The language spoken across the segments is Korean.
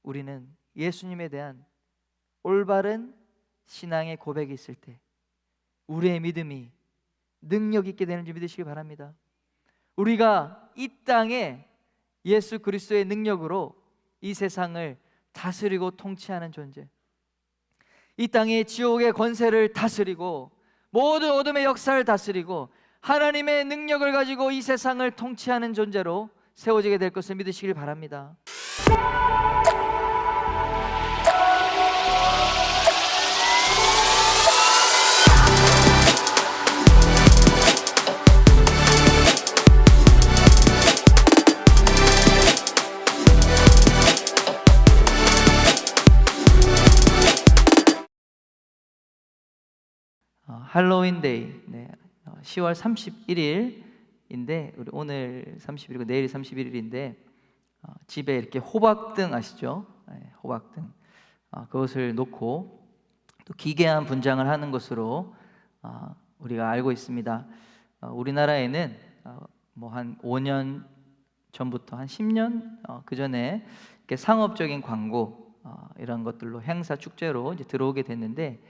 우리는 예수님에 대한 올바른 신앙의 고백이 있을 때 우리의 믿음이 능력 있게 되는 줄 믿으시기 바랍니다. 우리가 이 땅에 예수 그리스도의 능력으로 이 세상을 다스리고 통치하는 존재, 이 땅의 지옥의 권세를 다스리고 모든 어둠의 역사를 다스리고 하나님의 능력을 가지고 이 세상을 통치하는 존재로 세워지게 될 것을 믿으시길 바랍니다. 할로윈 데이, 10월 31일인데 우리 오늘 30일이고 내일 31일인데 집에 이렇게 호박등 아시죠? 호박등, 그것을 놓고 또 기괴한 분장을 하는 것으로 우리가 알고 있습니다. 우리나라에는 뭐 한 5년 전부터 한 10년 그 전에 이렇게 상업적인 광고 이런 것들로 행사 축제로 이제 들어오게 됐는데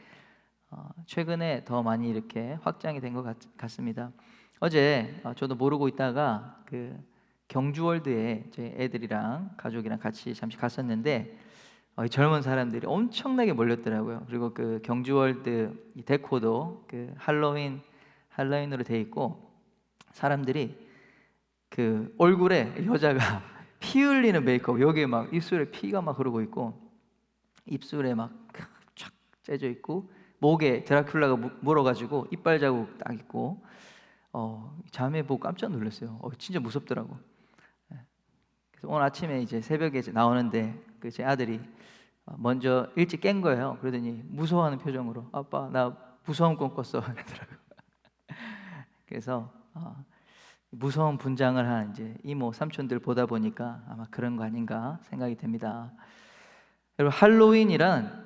최근에 더 많이 이렇게 확장이 된 것 같습니다. 어제 저도 모르고 있다가 그 경주월드에 제 애들이랑 가족이랑 같이 잠시 갔었는데 젊은 사람들이 엄청나게 몰렸더라고요. 그리고 그 경주월드 이 데코도 그 할로윈으로 돼 있고 사람들이 그 얼굴에 여자가 피 흘리는 메이크업, 여기에 막 입술에 피가 막 흐르고 있고 입술에 막 쫙 째져 있고 목에 드라큘라가 물어가지고 이빨 자국 딱 있고 자매 보고 깜짝 놀랐어요. 진짜 무섭더라고. 그래서 오늘 아침에 이제 새벽에 이제 나오는데 그 제 아들이 먼저 일찍 깬 거예요. 그러더니 무서워하는 표정으로 아빠 나 무서운 꿈 꿨어 그러더라고요. 그래서 무서운 분장을 한 이제 이모 삼촌들 보다 보니까 아마 그런 거 아닌가 생각이 됩니다. 여러분, 할로윈이란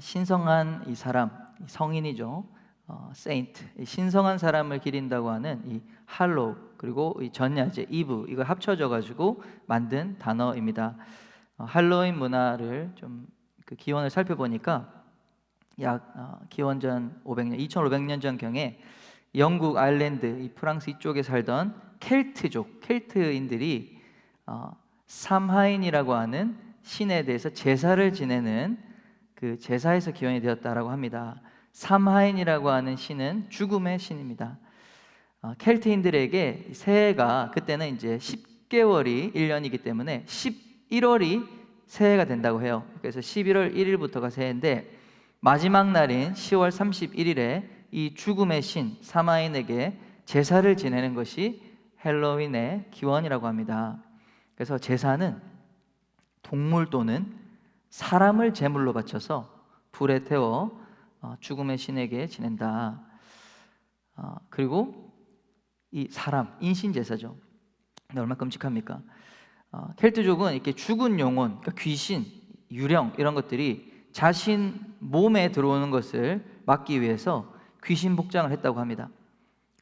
신성한 이 사람, 성인이죠. 세인트, 신성한 사람을 기린다고 하는 이 할로우, 그리고 이 전야제 이브, 이걸 합쳐져 가지고 만든 단어입니다. 할로윈 문화를 좀 그 기원을 살펴보니까 약 기원전 500년, 2500년 전경에 영국, 아일랜드, 이 프랑스 이쪽에 살던 켈트족, 켈트인들이 삼하인이라고 하는 신에 대해서 제사를 지내는 그 제사에서 기원이 되었다라고 합니다. 삼하인이라고 하는 신은 죽음의 신입니다. 켈트인들에게 새해가 그때는 이제 10개월이 1년이기 때문에 11월이 새해가 된다고 해요. 그래서 11월 1일부터가 새해인데 마지막 날인 10월 31일에 이 죽음의 신 사마인에게 제사를 지내는 것이 헬로윈의 기원이라고 합니다. 그래서 제사는 동물 또는 사람을 제물로 바쳐서 불에 태워 죽음의 신에게 지낸다. 그리고 이 사람, 인신제사죠. 얼마나 끔찍합니까? 켈트족은 이렇게 죽은 영혼, 그러니까 귀신, 유령 이런 것들이 자신 몸에 들어오는 것을 막기 위해서 귀신 복장을 했다고 합니다.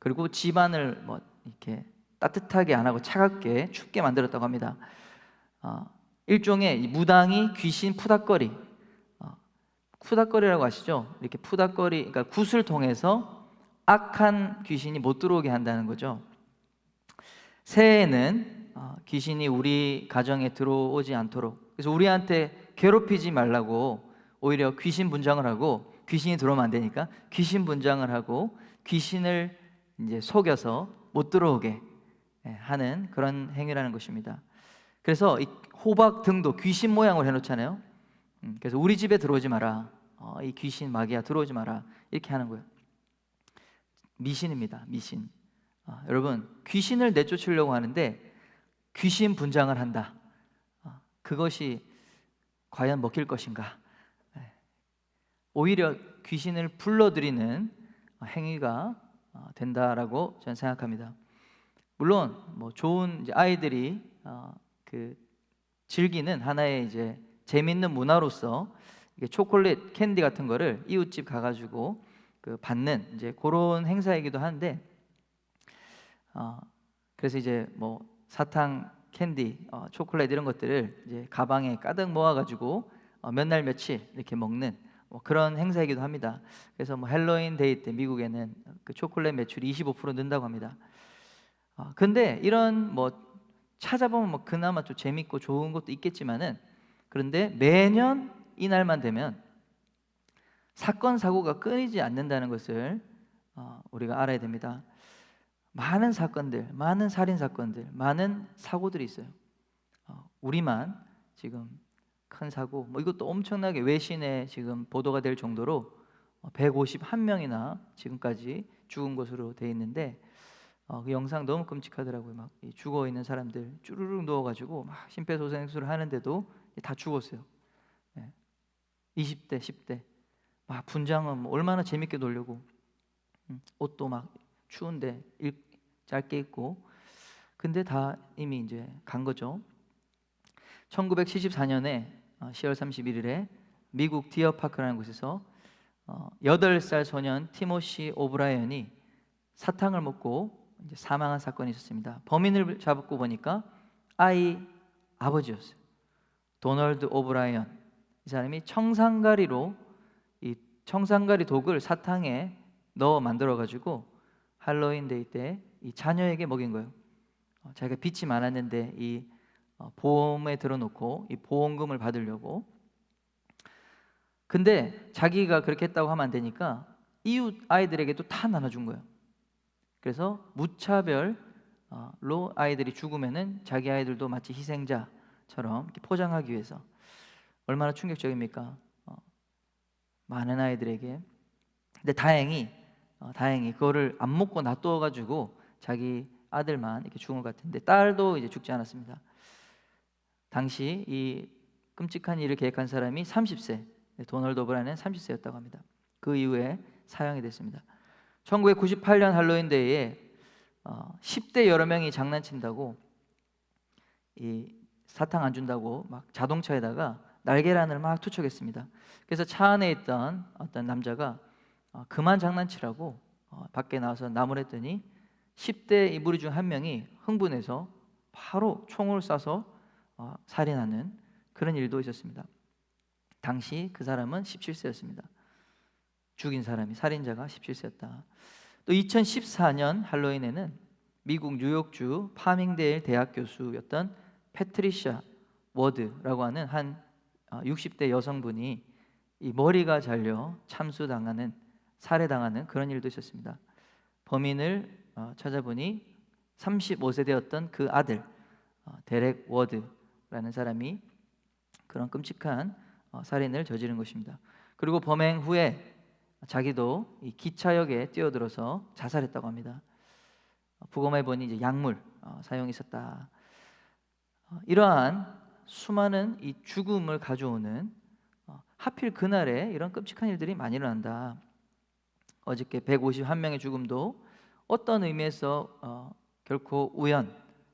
그리고 집안을 뭐 이렇게 따뜻하게 안 하고 차갑게 춥게 만들었다고 합니다. 일종의 무당이 귀신 푸닥거리, 푸닥거리라고 아시죠? 이렇게 푸닥거리, 그러니까 굿을 통해서 악한 귀신이 못 들어오게 한다는 거죠. 새해에는 귀신이 우리 가정에 들어오지 않도록, 그래서 우리한테 괴롭히지 말라고 오히려 귀신 분장을 하고, 귀신이 들어오면 안 되니까 귀신 분장을 하고 귀신을 이제 속여서 못 들어오게 하는 그런 행위라는 것입니다. 그래서 이 호박 등도 귀신 모양으로 해놓잖아요. 그래서 우리 집에 들어오지 마라, 이 귀신 마귀야 들어오지 마라, 이렇게 하는 거예요. 미신입니다. 미신. 여러분, 귀신을 내쫓으려고 하는데 귀신 분장을 한다. 그것이 과연 먹힐 것인가? 오히려 귀신을 불러들이는 행위가 된다라고 저는 생각합니다. 물론 뭐 좋은 이제 아이들이 그 즐기는 하나의 이제 재밌는 문화로서 이게 초콜릿, 캔디 같은 거를 이웃집 가가지고 그 받는 이제 그런 행사이기도 한데, 그래서 이제 뭐 사탕 캔디, 초콜릿 이런 것들을 이제 가방에 가득 모아가지고 몇 날 며칠 이렇게 먹는 그런 행사이기도 합니다. 그래서 뭐 헬로윈 데이 때 미국에는 그 초콜릿 매출이 25% 는다고 합니다. 근데 이런 뭐 찾아보면 뭐 그나마 좀 재밌고 좋은 것도 있겠지만은, 그런데 매년 이날만 되면 사건 사고가 끊이지 않는다는 것을 우리가 알아야 됩니다. 많은 사건들, 많은 살인 사건들, 많은 사고들이 있어요. 우리만 지금 큰 사고, 뭐 이것도 엄청나게 외신에 지금 보도가 될 정도로 151명이나 지금까지 죽은 것으로 돼 있는데, 그 영상 너무 끔찍하더라고요. 막 죽어 있는 사람들 쭈르륵 누워가지고 막 심폐소생술을 하는데도 다 죽었어요. 20대, 10대. 막 분장은 뭐 얼마나 재밌게 놀려고, 옷도 막 추운데 짧게 입고, 근데 다 이미 이제 간 거죠. 1974년에 10월 31일에 미국 디어파크라는 곳에서 8살 소년 티모시 오브라이언이 사탕을 먹고 이제 사망한 사건이 있었습니다. 범인을 잡고 보니까 아버지였어요. 도널드 오브라이언. 이 사람이 청산가리로 이 청산가리 독을 사탕에 넣어 만들어 가지고 할로윈 데이 때 이 자녀에게 먹인 거예요. 자기가 빚이 많았는데 이 보험에 들어놓고 이 보험금을 받으려고. 근데 자기가 그렇게 했다고 하면 안 되니까 이웃 아이들에게도 다 나눠준 거예요. 그래서 무차별로 아이들이 죽으면은 자기 아이들도 마치 희생자처럼 이렇게 포장하기 위해서. 얼마나 충격적입니까? 많은 아이들에게. 근데 다행히 그거를 안 먹고 놔둬가지고 자기 아들만 이렇게 죽은 것 같은데, 딸도 이제 죽지 않았습니다. 당시 이 끔찍한 일을 계획한 사람이 30세, 도널드 오브라이언은 30세였다고 합니다. 그 이후에 사형이 됐습니다. 1998년 할로윈 데이에 10대 여러 명이 장난친다고 이 사탕 안 준다고 막 자동차에다가 날계란을 막 투척했습니다. 그래서 차 안에 있던 어떤 남자가 그만 장난치라고 밖에 나와서 나무랬더니 10대 이 무리 중 한 명이 흥분해서 바로 총을 쏴서 살인하는 그런 일도 있었습니다. 당시 그 사람은 17세였습니다. 죽인 사람이, 살인자가 17세였다. 또 2014년 할로윈에는 미국 뉴욕주 파밍데일 대학 교수였던 패트리샤 워드라고 하는 한 60대 여성분이 이 머리가 잘려 참수당하는, 살해당하는 그런 일도 있었습니다. 범인을 찾아보니 35세대였던 그 아들 데렉 워드라는 사람이 그런 끔찍한 살인을 저지른 것입니다. 그리고 범행 후에 자기도 이 기차역에 뛰어들어서 자살했다고 합니다. 부검해 보니 이제 약물 사용이 있었다. 이러한 수많은 이 죽음을 가져오는, 하필 그날에 이런 끔찍한 일들이 많이 일어난다. 어저께 151명의 죽음도 어떤 의미에서 결코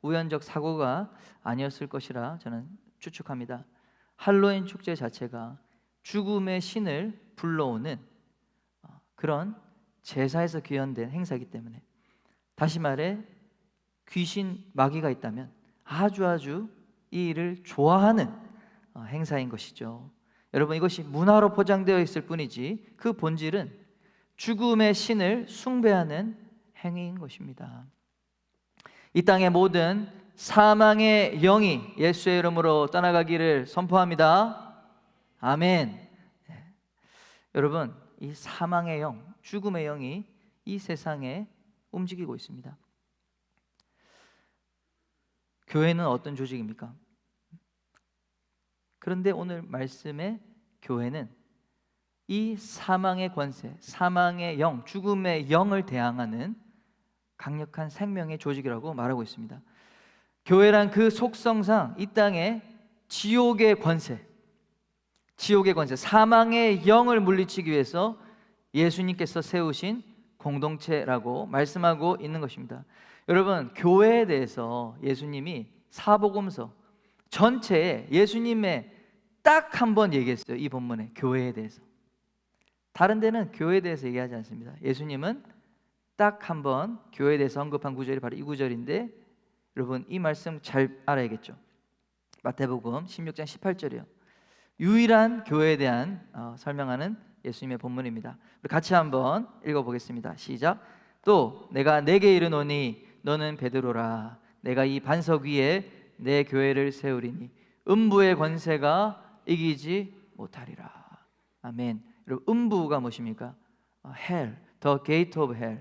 우연적 사고가 아니었을 것이라 저는 추측합니다. 할로윈 축제 자체가 죽음의 신을 불러오는 그런 제사에서 귀현된 행사이기 때문에, 다시 말해 귀신, 마귀가 있다면 아주 이 일을 좋아하는 행사인 것이죠. 여러분, 이것이 문화로 포장되어 있을 뿐이지 그 본질은 죽음의 신을 숭배하는 행위인 것입니다. 이 땅의 모든 사망의 영이 예수의 이름으로 떠나가기를 선포합니다. 아멘. 여러분, 이 사망의 영, 죽음의 영이 이 세상에 움직이고 있습니다. 교회는 어떤 조직입니까? 그런데 오늘 말씀의 교회는 이 사망의 권세, 사망의 영, 죽음의 영을 대항하는 강력한 생명의 조직이라고 말하고 있습니다. 교회란 그 속성상 이 땅에 지옥의 권세, 사망의 영을 물리치기 위해서 예수님께서 세우신 공동체라고 말씀하고 있는 것입니다. 여러분, 교회에 대해서 예수님이 사복음서 전체에 예수님의 딱 한 번 얘기했어요. 이 본문에 교회에 대해서. 다른 데는 교회에 대해서 얘기하지 않습니다. 예수님은 딱 한 번 교회에 대해서 언급한 구절이 바로 이 구절인데, 여러분 이 말씀 잘 알아야겠죠. 마태복음 16장 18절이요. 유일한 교회에 대한 설명하는 예수님의 본문입니다. 우리 같이 한번 읽어보겠습니다. 시작. 또 내가 내게 이르노니 너는 베드로라. 내가 이 반석 위에 내 교회를 세우리니 음부의 권세가 이기지 못하리라. 아멘. 여러분 음부가 무엇입니까? Hell, the gate of hell.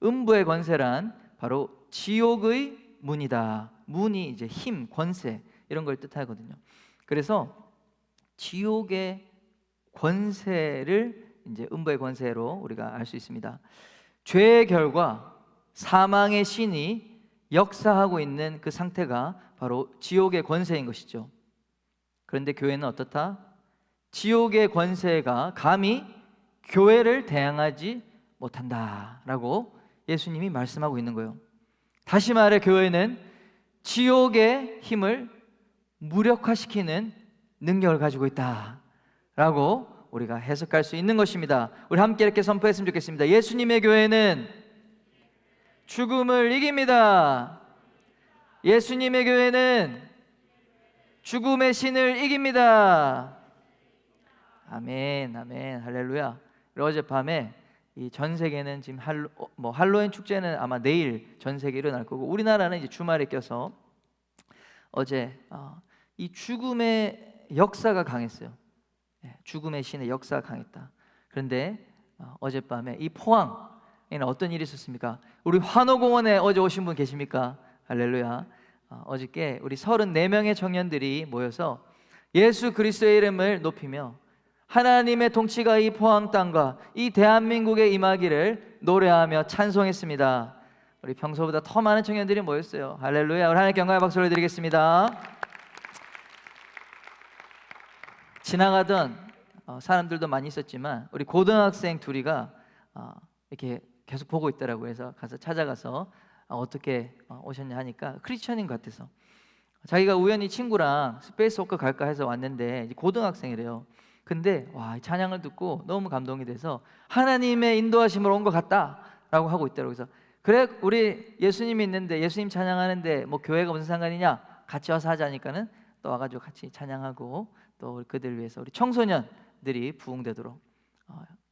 음부의 권세란 바로 지옥의 문이다. 문이 이제 힘, 권세 이런 걸 뜻하거든요. 그래서 지옥의 권세를 이제 음부의 권세로 우리가 알 수 있습니다. 죄의 결과 사망의 신이 역사하고 있는 그 상태가 바로 지옥의 권세인 것이죠. 그런데 교회는 어떻다? 지옥의 권세가 감히 교회를 대항하지 못한다라고 예수님이 말씀하고 있는 거예요. 다시 말해 교회는 지옥의 힘을 무력화시키는 능력을 가지고 있다라고 우리가 해석할 수 있는 것입니다. 우리 함께 이렇게 선포했으면 좋겠습니다. 예수님의 교회는 죽음을 이깁니다. 예수님의 교회는 죽음의 신을 이깁니다. 아멘, 아멘, 할렐루야. 어젯밤에 이 전 세계는 지금 할로윈 축제는 아마 내일 전 세계 일어날 거고 우리나라는 이제 주말에 껴서 어제 이 죽음의 역사가 강했어요. 죽음의 신의 역사가 강했다. 그런데 어젯밤에 이 포항에는 어떤 일이 있었습니까? 우리 환호공원에 어제 오신 분 계십니까? 할렐루야. 어저께 우리 34명의 청년들이 모여서 예수 그리스도의 이름을 높이며 하나님의 통치가 이 포항 땅과 이 대한민국에 임하기를 노래하며 찬송했습니다. 우리 평소보다 더 많은 청년들이 모였어요. 할렐루야. 우리 하나님께 영광의 박수를 드리겠습니다. 지나가던 사람들도 많이 있었지만 우리 고등학생 둘이가 이렇게 계속 보고 있더라고요. 그래서 가서 찾아가서 어떻게 오셨냐 하니까 크리스천인 것 같아서 자기가 우연히 친구랑 스페이스워크 갈까 해서 왔는데 고등학생이래요. 근데 와, 찬양을 듣고 너무 감동이 돼서 하나님의 인도하심으로 온 것 같다라고 하고 있더라고요. 그래서 그래 우리 예수님이 있는데 예수님 찬양하는데 뭐 교회가 무슨 상관이냐, 같이 와서 하자니까는 또 와가지고 같이 찬양하고 또 우리 그들 위해서 우리 청소년들이 부흥되도록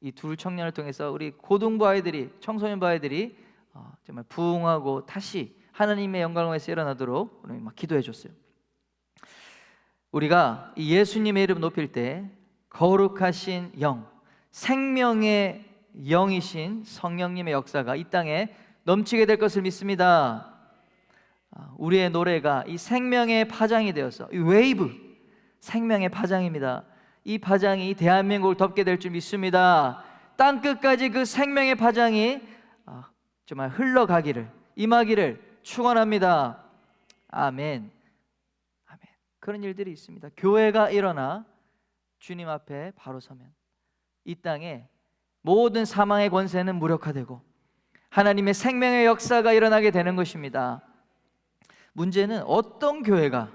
이 둘 청년을 통해서 우리 고등부 아이들이 청소년부 아이들이 정말 부흥하고 다시 하나님의 영광을 위해서 일어나도록 우리 막 기도해 줬어요. 우리가 이 예수님의 이름 높일 때 거룩하신 영, 생명의 영이신 성령님의 역사가 이 땅에 넘치게 될 것을 믿습니다. 우리의 노래가 이 생명의 파장이 되어서 이 웨이브, 생명의 파장입니다. 이 파장이 대한민국을 덮게 될 줄 믿습니다. 땅끝까지 그 생명의 파장이 정말 흘러가기를, 임하기를 축원합니다. 아멘. 아멘. 그런 일들이 있습니다. 교회가 일어나 주님 앞에 바로 서면 이 땅에 모든 사망의 권세는 무력화되고 하나님의 생명의 역사가 일어나게 되는 것입니다. 문제는 어떤 교회가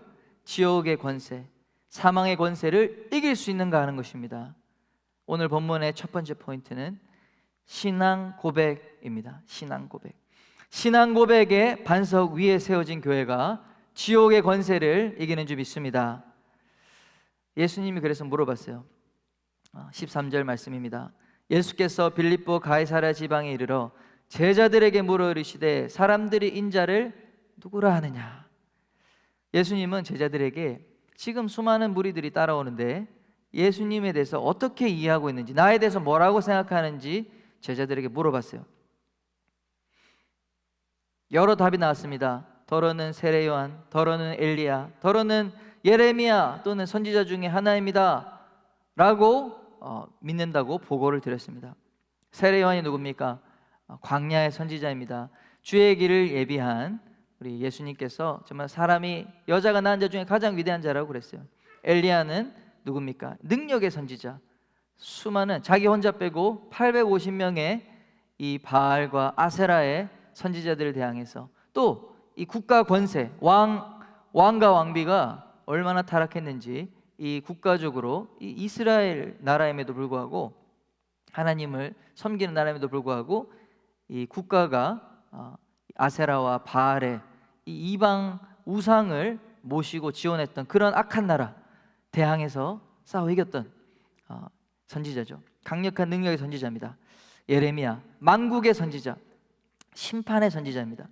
지옥의 권세, 사망의 권세를 이길 수 있는가 하는 것입니다. 오늘 본문의 첫 번째 포인트는 신앙 고백입니다. 신앙 고백. 신앙 고백의 반석 위에 세워진 교회가 지옥의 권세를 이기는 줄 믿습니다. 예수님이 그래서 물어봤어요. 13절 말씀입니다. 예수께서 빌립보 가이사랴 지방에 이르러 제자들에게 물어 이르시되 사람들이 인자를 누구라 하느냐. 예수님은 제자들에게 지금 수많은 무리들이 따라오는데 예수님에 대해서 어떻게 이해하고 있는지, 나에 대해서 뭐라고 생각하는지 제자들에게 물어봤어요. 여러 답이 나왔습니다. 더러는 세례 요한, 더러는 엘리야, 더러는 예레미야 또는 선지자 중에 하나입니다 라고 믿는다고 보고를 드렸습니다. 세례 요한이 누굽니까? 광야의 선지자입니다. 주의 길을 예비한 우리 예수님께서 정말 사람이 여자가 낳은 자 중에 가장 위대한 자라고 그랬어요. 엘리야는 누굽니까? 능력의 선지자. 수많은, 자기 혼자 빼고 850명의 이 바알과 아세라의 선지자들을 대항해서 또 이 국가 권세, 왕과 왕비가 얼마나 타락했는지 이 국가적으로 이 이스라엘 나라임에도 불구하고, 하나님을 섬기는 나라임에도 불구하고 이 국가가 아세라와 바알의 이 이방 우상을 모시고 지원했던 그런 악한 나라 대항해서 싸워 이겼던 선지자죠. 강력한 능력의 선지자입니다. 예레미야, 만국의 선지자, 심판의 선지자입니다.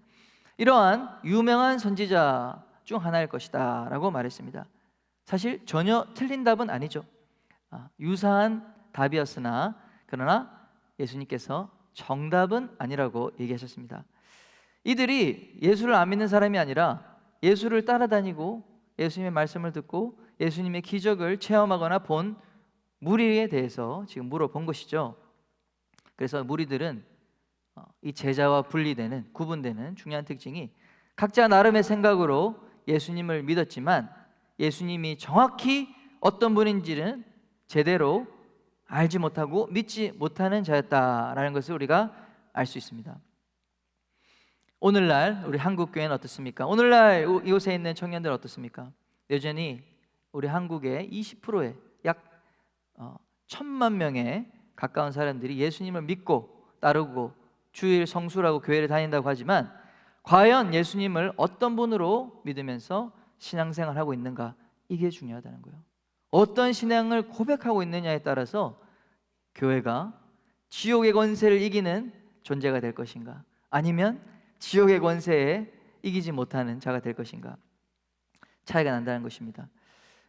이러한 유명한 선지자 중 하나일 것이다 라고 말했습니다. 사실 전혀 틀린 답은 아니죠. 유사한 답이었으나 그러나 예수님께서 정답은 아니라고 얘기하셨습니다. 이들이 예수를 안 믿는 사람이 아니라 예수를 따라다니고 예수님의 말씀을 듣고 예수님의 기적을 체험하거나 본 무리에 대해서 지금 물어본 것이죠. 그래서 무리들은 이 제자와 분리되는, 구분되는 중요한 특징이 각자 나름의 생각으로 예수님을 믿었지만 예수님이 정확히 어떤 분인지는 제대로 알지 못하고 믿지 못하는 자였다라는 것을 우리가 알 수 있습니다. 오늘날 우리 한국교회는 어떻습니까? 오늘날 이곳에 있는 청년들 어떻습니까? 여전히 우리 한국의 20%의 약 1,000만 명에 가까운 사람들이 예수님을 믿고 따르고 주일 성수라고 교회를 다닌다고 하지만 과연 예수님을 어떤 분으로 믿으면서 신앙생활을 하고 있는가, 이게 중요하다는 거예요. 어떤 신앙을 고백하고 있느냐에 따라서 교회가 지옥의 권세를 이기는 존재가 될 것인가, 아니면 지옥의 권세에 이기지 못하는 자가 될 것인가, 차이가 난다는 것입니다.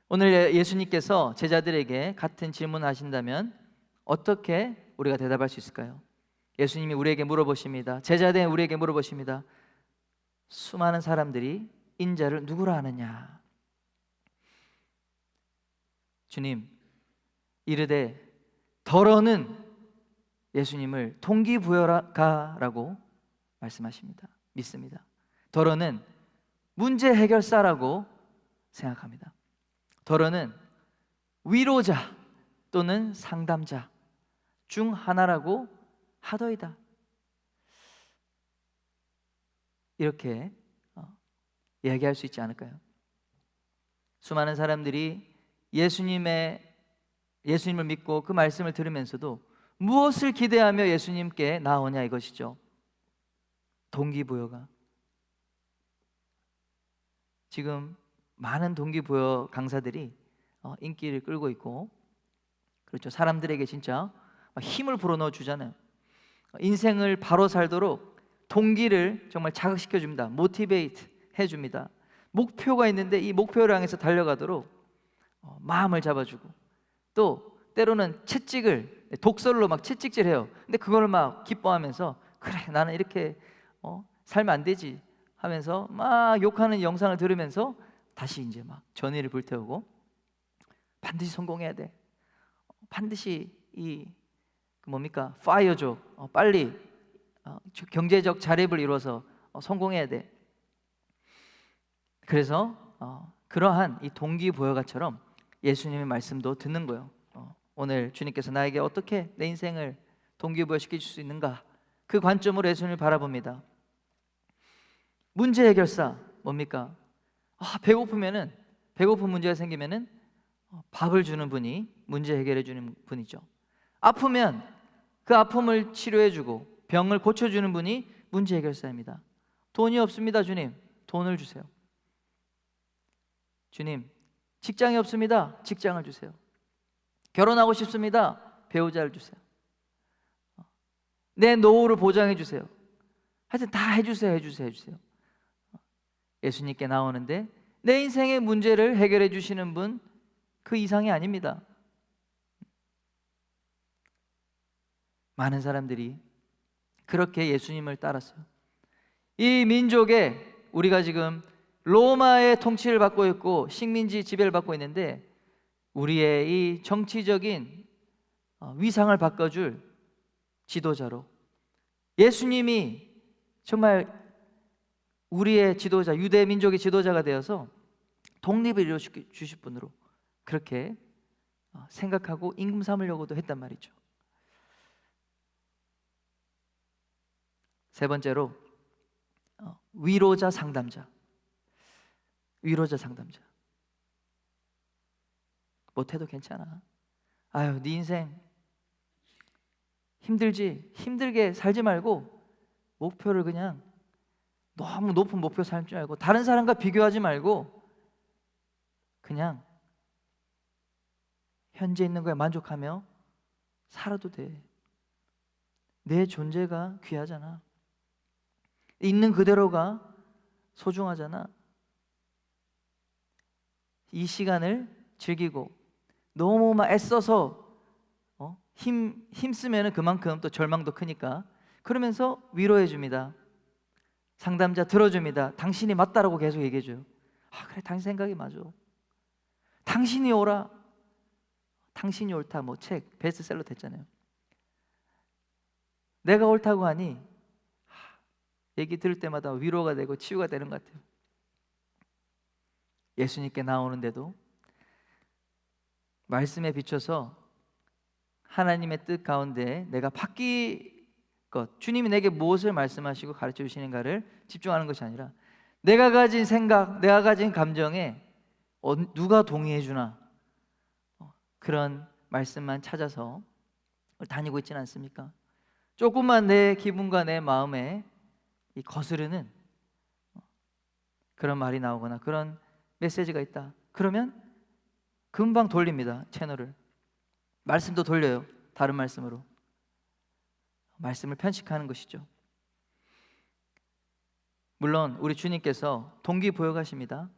오늘 예수님께서 제자들에게 같은 질문을 하신다면 어떻게 우리가 대답할 수 있을까요? 예수님이 우리에게 물어보십니다. 제자된 우리에게 물어보십니다. 수많은 사람들이 인자를 누구라 하느냐? 주님 이르되 더러는 예수님을 동기부여가라고 말씀하십니다. 믿습니다. 더러는 문제 해결사라고 생각합니다. 더러는 위로자 또는 상담자 중 하나라고 하더이다. 이렇게 이야기할 수 있지 않을까요? 수많은 사람들이 예수님을 믿고 그 말씀을 들으면서도 무엇을 기대하며 예수님께 나오냐 이것이죠. 동기부여가. 지금 많은 동기부여 강사들이 인기를 끌고 있고, 그렇죠. 사람들에게 진짜 힘을 불어넣어 주잖아요. 인생을 바로 살도록 동기를 정말 자극시켜 줍니다. 모티베이트 해줍니다. 목표가 있는데 이 목표를 향해서 달려가도록 마음을 잡아주고, 또 때로는 채찍을 독설로 막 채찍질해요. 근데 그걸 막 기뻐하면서 그래 나는 이렇게 살면 안 되지 하면서 막 욕하는 영상을 들으면서 다시 이제 막 전의를 불태우고 반드시 성공해야 돼. 반드시 이 뭡니까? 파이어족 빨리 경제적 자립을 이루어서 성공해야 돼. 그래서 그러한 이 동기부여가처럼 예수님의 말씀도 듣는 거예요. 오늘 주님께서 나에게 어떻게 내 인생을 동기부여 시킬 수 있는가, 그 관점으로 예수님을 바라봅니다. 문제 해결사 뭡니까? 배고픈 문제가 생기면은 밥을 주는 분이 문제 해결해 주는 분이죠. 아프면 그 아픔을 치료해 주고 병을 고쳐 주는 분이 문제 해결사입니다. 돈이 없습니다. 주님, 돈을 주세요. 주님, 직장이 없습니다. 직장을 주세요. 결혼하고 싶습니다. 배우자를 주세요. 내 노후를 보장해 주세요. 하여튼 다 해주세요. 예수님께 나오는데 내 인생의 문제를 해결해 주시는 분 그 이상이 아닙니다. 많은 사람들이 그렇게 예수님을 따랐어요. 이 민족에 우리가 지금 로마의 통치를 받고 있고 식민지 지배를 받고 있는데 우리의 이 정치적인 위상을 바꿔줄 지도자로 예수님이 정말 우리의 지도자, 유대 민족의 지도자가 되어서 독립을 이루어 주실 분으로 그렇게 생각하고 임금 삼으려고도 했단 말이죠. 세 번째로 위로자 상담자. 못해도 괜찮아. 아유, 네 인생 힘들지? 힘들게 살지 말고 목표를 그냥 너무 높은 목표 삼지 말고 다른 사람과 비교하지 말고 그냥 현재 있는 거에 만족하며 살아도 돼. 내 존재가 귀하잖아. 있는 그대로가 소중하잖아. 이 시간을 즐기고 너무 막 애써서 힘쓰면 그만큼 또 절망도 크니까 그러면서 위로해 줍니다. 상담자 들어줍니다. 당신이 맞다라고 계속 얘기해 줘요. 아, 그래, 당신 생각이 맞아. 당신이 옳아. 당신이 옳다. 뭐 책 베스트셀러 됐잖아요. 내가 옳다고 하니 얘기 들을 때마다 위로가 되고 치유가 되는 것 같아요. 예수님께 나오는데도 말씀에 비춰서 하나님의 뜻 가운데 내가 바뀔 것, 주님이 내게 무엇을 말씀하시고 가르쳐 주시는가를 집중하는 것이 아니라 내가 가진 생각, 내가 가진 감정에 누가 동의해 주나 그런 말씀만 찾아서 다니고 있지는 않습니까? 조금만 내 기분과 내 마음에 이 거스르는 그런 말이 나오거나 그런 메시지가 있다. 그러면 금방 돌립니다. 채널을. 말씀도 돌려요. 다른 말씀으로. 말씀을 편식하는 것이죠. 물론 우리 주님께서 동기부여하십니다.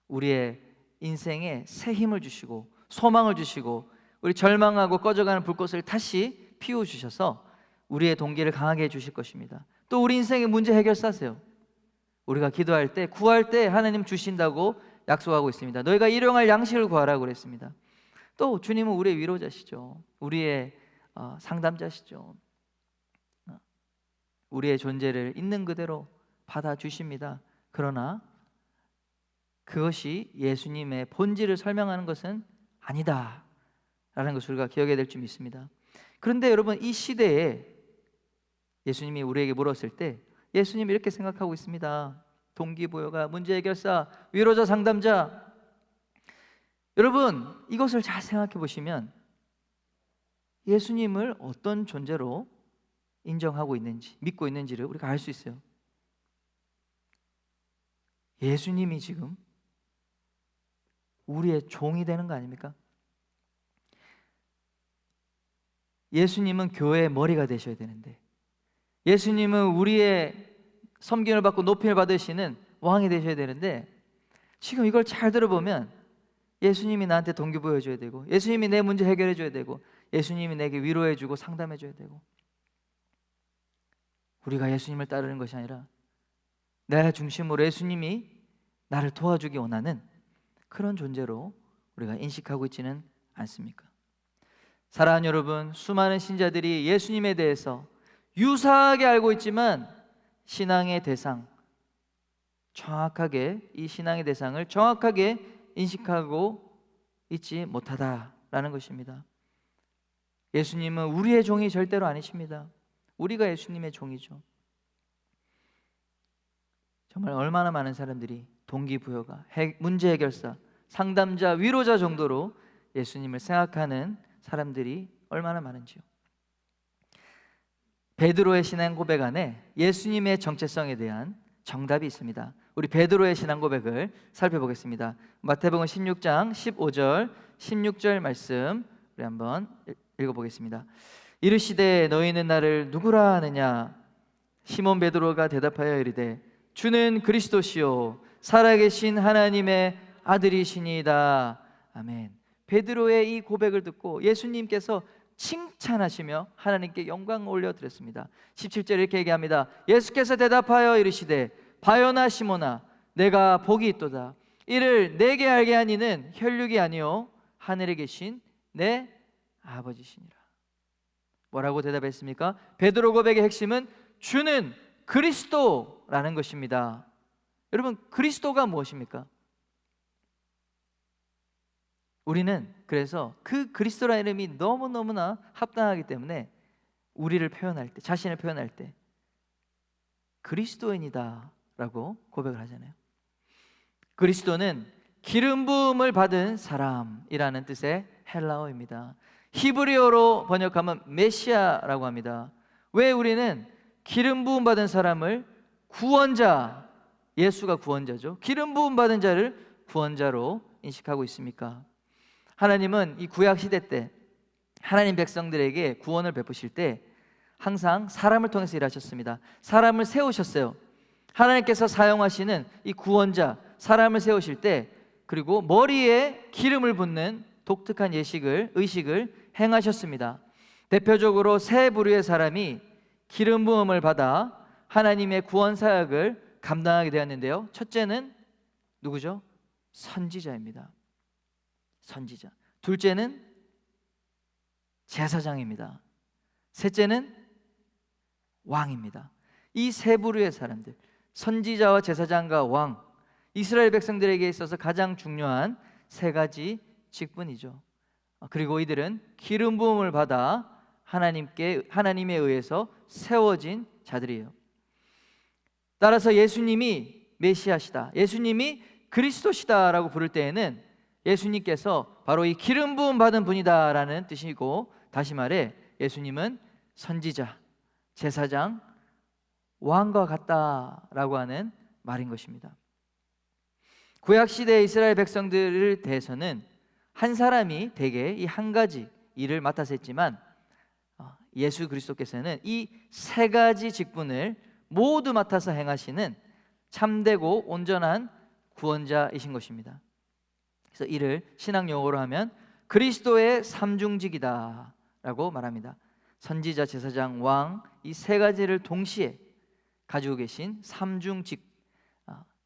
우리의 인생에 새 힘을 주시고 소망을 주시고 우리 절망하고 꺼져가는 불꽃을 다시 피워주셔서 우리의 동기를 강하게 해주실 것입니다. 또 우리 인생의 문제 해결사세요. 우리가 기도할 때 구할 때 하나님 주신다고 약속하고 있습니다. 너희가 일용할 양식을 구하라고 그랬습니다. 또 주님은 우리의 위로자시죠. 우리의 상담자시죠. 우리의 존재를 있는 그대로 받아주십니다. 그러나 그것이 예수님의 본질을 설명하는 것은 아니다 라는 것을 우리가 기억해야 될 줄 믿습니다. 그런데 여러분, 이 시대에 예수님이 우리에게 물었을 때 예수님이 이렇게 생각하고 있습니다. 동기부여가, 문제 해결사, 위로자, 상담자. 여러분, 이것을 잘 생각해 보시면 예수님을 어떤 존재로 인정하고 있는지, 믿고 있는지를 우리가 알 수 있어요. 예수님이 지금 우리의 종이 되는 거 아닙니까? 예수님은 교회의 머리가 되셔야 되는데, 예수님은 우리의 섬김을 받고 높임을 받으시는 왕이 되셔야 되는데, 지금 이걸 잘 들어보면 예수님이 나한테 동기부여 해줘야 되고, 예수님이 내 문제 해결해 줘야 되고, 예수님이 내게 위로해 주고 상담해 줘야 되고, 우리가 예수님을 따르는 것이 아니라 내 중심으로 예수님이 나를 도와주기 원하는 그런 존재로 우리가 인식하고 있지는 않습니까? 사랑하는 여러분, 수많은 신자들이 예수님에 대해서 유사하게 알고 있지만 신앙의 대상, 정확하게 이 신앙의 대상을 정확하게 인식하고 있지 못하다라는 것입니다. 예수님은 우리의 종이 절대로 아니십니다. 우리가 예수님의 종이죠. 정말 얼마나 많은 사람들이 동기부여가, 문제 해결사, 상담자, 위로자 정도로 예수님을 생각하는 사람들이 얼마나 많은지요. 베드로의 신앙 고백 안에 예수님의 정체성에 대한 정답이 있습니다. 우리 베드로의 신앙 고백을 살펴보겠습니다. 마태복음 16장 15절 16절 말씀 우리 한번 읽어보겠습니다. 이르시되 너희는 나를 누구라 하느냐? 시몬 베드로가 대답하여 이르되 주는 그리스도시요 살아계신 하나님의 아들이시니이다. 아멘. 베드로의 이 고백을 듣고 예수님께서 칭찬하시며 하나님께 영광을 올려드렸습니다. 17절 이렇게 얘기합니다. 예수께서 대답하여 이르시되 바요나 시몬아 내가 복이 있도다. 이를 내게 알게 한 이는 혈육이 아니요 하늘에 계신 내 아버지시니라. 뭐라고 대답했습니까? 베드로 고백의 핵심은 주는 그리스도라는 것입니다. 여러분, 그리스도가 무엇입니까? 우리는 그래서 그 그리스도라는 이름이 너무너무나 합당하기 때문에 우리를 표현할 때, 자신을 표현할 때 그리스도인이다 라고 고백을 하잖아요. 그리스도는 기름 부음을 받은 사람이라는 뜻의 헬라어입니다. 히브리어로 번역하면 메시아라고 합니다. 왜 우리는 기름 부음 받은 사람을 구원자, 예수가 구원자죠. 기름 부음 받은 자를 구원자로 인식하고 있습니까? 하나님은 이 구약 시대 때 하나님 백성들에게 구원을 베푸실 때 항상 사람을 통해서 일하셨습니다. 사람을 세우셨어요. 하나님께서 사용하시는 이 구원자, 사람을 세우실 때, 그리고 머리에 기름을 붓는 독특한 의식을 행하셨습니다. 대표적으로 세 부류의 사람이 기름 부음을 받아 하나님의 구원 사역을 감당하게 되었는데요. 첫째는 누구죠? 선지자입니다. 선지자. 둘째는 제사장입니다. 셋째는 왕입니다. 이 세 부류의 사람들, 선지자와 제사장과 왕, 이스라엘 백성들에게 있어서 가장 중요한 세 가지 직분이죠. 그리고 이들은 기름 부음을 받아 하나님에 의해서 세워진 자들이에요. 따라서 예수님이 메시아시다, 예수님이 그리스도시다라고 부를 때에는 예수님께서 바로 이 기름 부음 받은 분이다라는 뜻이고, 다시 말해 예수님은 선지자, 제사장, 왕과 같다라고 하는 말인 것입니다. 구약 시대의 이스라엘 백성들을 대해서는 한 사람이 대개 이 한 가지 일을 맡아서 했지만, 예수 그리스도께서는 이 세 가지 직분을 모두 맡아서 행하시는 참되고 온전한 구원자이신 것입니다. 그래서 이를 신학 용어로 하면 그리스도의 삼중직이다 라고 말합니다. 선지자, 제사장, 왕, 이 세 가지를 동시에 가지고 계신 삼중직,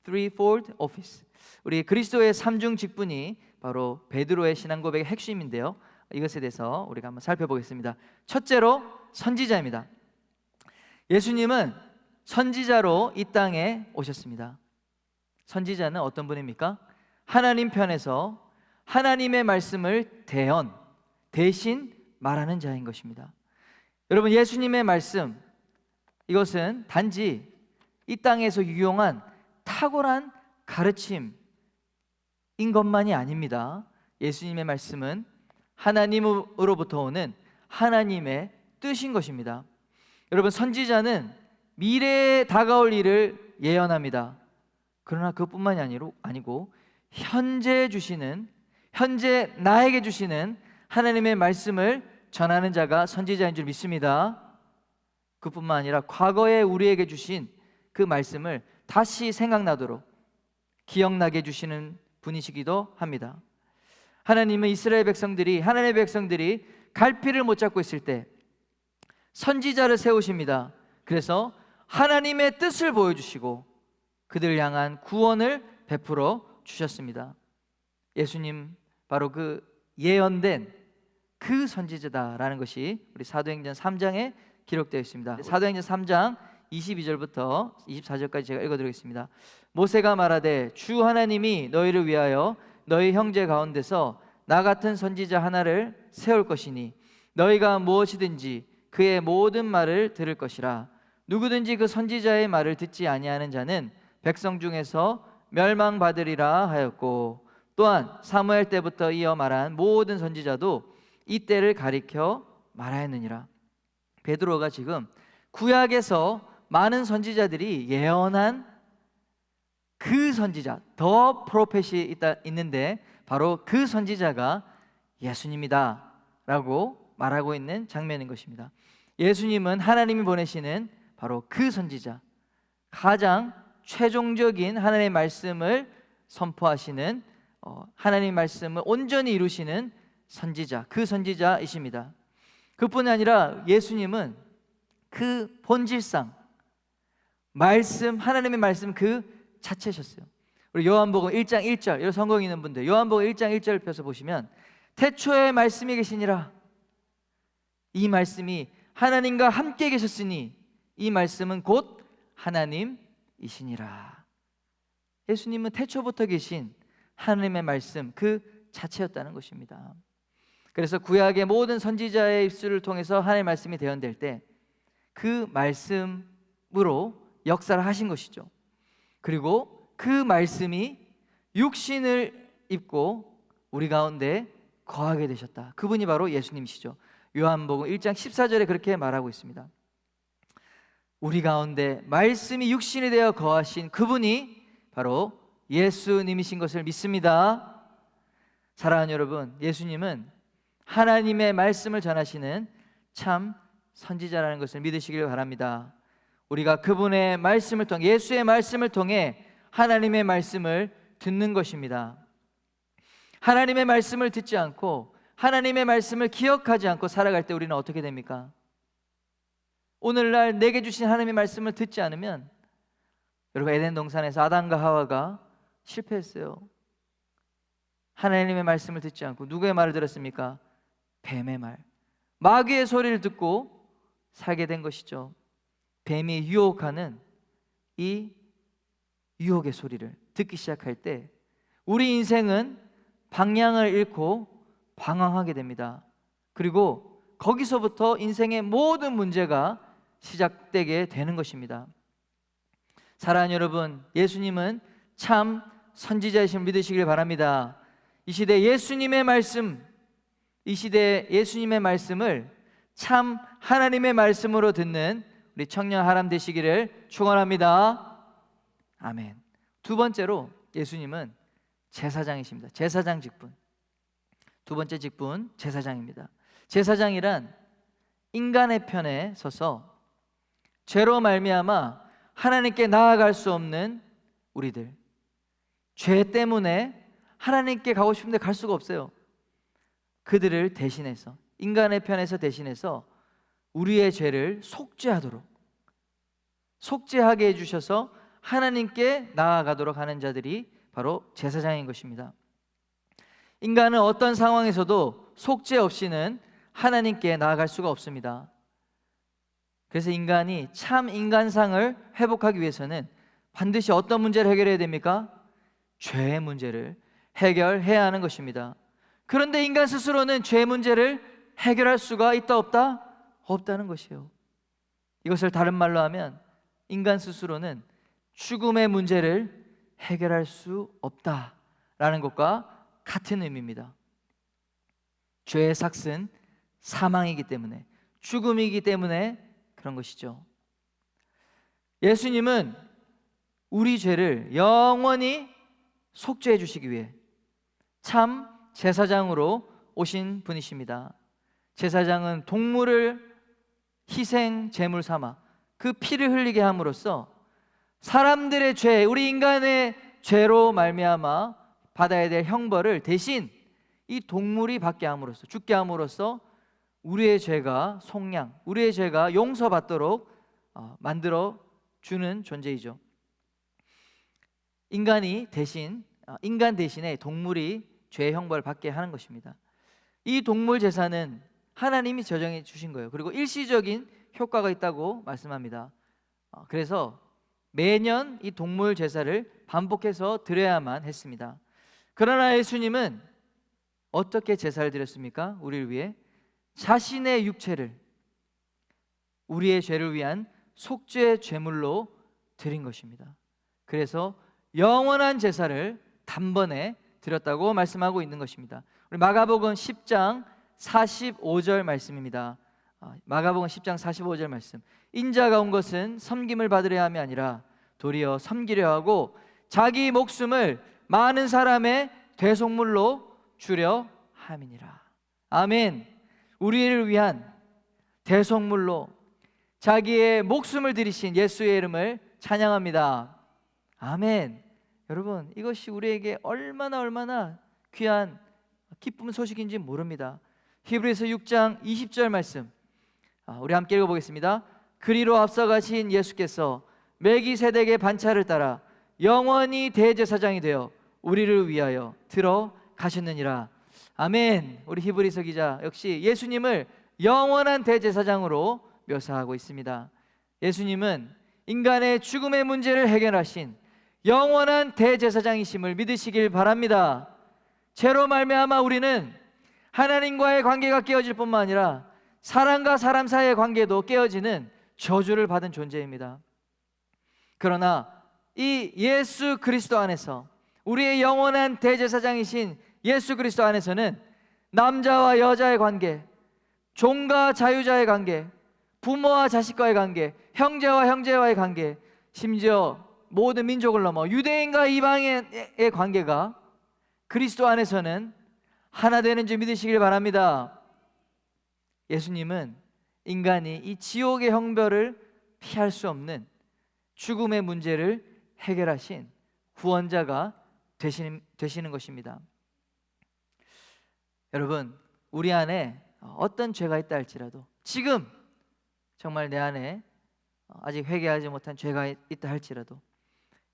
threefold office. 우리 그리스도의 삼중 직분이 바로 베드로의 신앙 고백의 핵심인데요, 이것에 대해서 우리가 한번 살펴보겠습니다. 첫째로 선지자입니다. 예수님은 선지자로 이 땅에 오셨습니다. 선지자는 어떤 분입니까? 하나님 편에서 하나님의 말씀을 대신 말하는 자인 것입니다. 여러분, 예수님의 말씀, 이것은 단지 이 땅에서 유용한 탁월한 가르침인 것만이 아닙니다. 예수님의 말씀은 하나님으로부터 오는 하나님의 뜻인 것입니다. 여러분, 선지자는 미래에 다가올 일을 예언합니다. 그러나 그것뿐만이 아니고 현재 나에게 주시는 하나님의 말씀을 전하는 자가 선지자인 줄 믿습니다. 그뿐만 아니라 과거에 우리에게 주신 그 말씀을 다시 생각나도록 기억나게 해주시는 분이시기도 합니다. 하나님은 하나님의 백성들이 갈피를 못 잡고 있을 때 선지자를 세우십니다. 그래서 하나님의 뜻을 보여주시고 그들을 향한 구원을 베풀어 주셨습니다. 예수님 바로 그 예언된 그 선지자다라는 것이 우리 사도행전 3장에 기록되어 있습니다. 사도행전 3장 22절부터 24절까지 제가 읽어드리겠습니다. 모세가 말하되 주 하나님이 너희를 위하여 너희 형제 가운데서 나 같은 선지자 하나를 세울 것이니 너희가 무엇이든지 그의 모든 말을 들을 것이라. 누구든지 그 선지자의 말을 듣지 아니하는 자는 백성 중에서 멸망받으리라 하였고, 또한 사무엘 때부터 이어 말한 모든 선지자도 이 때를 가리켜 말하였느니라. 베드로가 지금 구약에서 많은 선지자들이 예언한 그 선지자, 더 프로펫이 있는데 바로 그 선지자가 예수님이다 라고 말하고 있는 장면인 것입니다. 예수님은 하나님이 보내시는 바로 그 선지자, 가장 최종적인 하나님의 말씀을 선포하시는, 하나님의 말씀을 온전히 이루시는 선지자, 그 선지자이십니다. 그뿐 아니라 예수님은 그 본질상 하나님의 말씀 그 자체셨어요. 우리 요한복음 1장 1절, 여기 성경 있는 분들 요한복음 1장 1절 펴서 보시면 태초에 말씀이 계시니라, 이 말씀이 하나님과 함께 계셨으니 이 말씀은 곧 하나님이시니라. 예수님은 태초부터 계신 하나님의 말씀 그 자체였다는 것입니다. 그래서 구약의 모든 선지자의 입술을 통해서 하나님의 말씀이 대언될 때 그 말씀으로 역사를 하신 것이죠. 그리고 그 말씀이 육신을 입고 우리 가운데 거하게 되셨다. 그분이 바로 예수님이시죠. 요한복음 1장 14절에 그렇게 말하고 있습니다. 우리 가운데 말씀이 육신이 되어 거하신 그분이 바로 예수님이신 것을 믿습니다. 사랑하는 여러분, 예수님은 하나님의 말씀을 전하시는 참 선지자라는 것을 믿으시길 바랍니다. 우리가 그분의 말씀을 통해, 예수의 말씀을 통해 하나님의 말씀을 듣는 것입니다. 하나님의 말씀을 듣지 않고 하나님의 말씀을 기억하지 않고 살아갈 때 우리는 어떻게 됩니까? 오늘날 내게 주신 하나님의 말씀을 듣지 않으면, 여러분, 에덴 동산에서 아담과 하와가 실패했어요. 하나님의 말씀을 듣지 않고 누구의 말을 들었습니까? 뱀의 말, 마귀의 소리를 듣고 살게 된 것이죠. 뱀이 유혹하는 이 유혹의 소리를 듣기 시작할 때 우리 인생은 방향을 잃고 방황하게 됩니다. 그리고 거기서부터 인생의 모든 문제가 시작되게 되는 것입니다. 사랑하는 여러분, 예수님은 참 선지자이심을 믿으시길 바랍니다. 이 시대 예수님의 말씀, 이 시대 예수님의 말씀을 참 하나님의 말씀으로 듣는 우리 청년 하람 되시기를 축원합니다. 아멘. 두 번째로 예수님은 제사장이십니다. 제사장 직분. 두 번째 직분, 제사장입니다. 제사장이란 인간의 편에 서서 죄로 말미암아 하나님께 나아갈 수 없는 우리들, 죄 때문에 하나님께 가고 싶은데 갈 수가 없어요. 그들을 대신해서, 인간의 편에서 대신해서 우리의 죄를 속죄하게 해주셔서 하나님께 나아가도록 하는 자들이 바로 제사장인 것입니다. 인간은 어떤 상황에서도 속죄 없이는 하나님께 나아갈 수가 없습니다. 그래서 인간이 참 인간상을 회복하기 위해서는 반드시 어떤 문제를 해결해야 됩니까? 죄의 문제를 해결해야 하는 것입니다. 그런데 인간 스스로는 죄 문제를 해결할 수가 있다 없다? 없다는 것이에요. 이것을 다른 말로 하면 인간 스스로는 죽음의 문제를 해결할 수 없다라는 것과 같은 의미입니다. 죄의 삭은 사망이기 때문에, 죽음이기 때문에 그런 것이죠. 예수님은 우리 죄를 영원히 속죄해 주시기 위해 참 제사장으로 오신 분이십니다. 제사장은 동물을 희생 제물 삼아 그 피를 흘리게 함으로써 사람들의 죄, 우리 인간의 죄로 말미암아 받아야 될 형벌을 대신 이 동물이 받게 함으로써, 죽게 함으로써 우리의 죄가 속량, 우리의 죄가 용서받도록 만들어 주는 존재이죠. 인간 대신에 동물이 죄의 형벌을 받게 하는 것입니다. 이 동물 제사는 하나님이 제정해 주신 거예요. 그리고 일시적인 효과가 있다고 말씀합니다. 그래서 매년 이 동물 제사를 반복해서 드려야만 했습니다. 그러나 예수님은 어떻게 제사를 드렸습니까? 우리를 위해 자신의 육체를 우리의 죄를 위한 속죄 제물로 드린 것입니다. 그래서 영원한 제사를 단번에 드렸다고 말씀하고 있는 것입니다. 우리 마가복음 10장 45절 말씀입니다. 마가복음 10장 45절 말씀. 인자가 온 것은 섬김을 받으려 함이 아니라 도리어 섬기려 하고 자기 목숨을 많은 사람의 대속물로 주려 함이니라. 아멘. 우리를 위한 대속물로 자기의 목숨을 들이신 예수의 이름을 찬양합니다. 아멘. 여러분, 이것이 우리에게 얼마나 귀한 기쁜 소식인지 모릅니다. 히브리서 6장 20절 말씀, 우리 함께 읽어보겠습니다. 그리로 앞서가신 예수께서 멜기세덱의 반차를 따라 영원히 대제사장이 되어 우리를 위하여 들어가셨느니라. 아멘. 우리 히브리서 기자 역시 예수님을 영원한 대제사장으로 묘사하고 있습니다. 예수님은 인간의 죽음의 문제를 해결하신 영원한 대제사장이심을 믿으시길 바랍니다. 죄로 말미암아 우리는 하나님과의 관계가 깨어질 뿐만 아니라 사람과 사람 사이의 관계도 깨어지는 저주를 받은 존재입니다. 그러나 이 예수 그리스도 안에서, 우리의 영원한 대제사장이신 예수 그리스도 안에서는 남자와 여자의 관계, 종과 자유자의 관계, 부모와 자식과의 관계, 형제와 형제와의 관계, 심지어 모든 민족을 넘어 유대인과 이방인의 관계가 그리스도 안에서는 하나 되는 줄 믿으시길 바랍니다. 예수님은 인간이 이 지옥의 형벌을 피할 수 없는 죽음의 문제를 해결하신 구원자가 되시는 것입니다. 여러분, 우리 안에 어떤 죄가 있다 할지라도, 지금 정말 내 안에 아직 회개하지 못한 죄가 있다 할지라도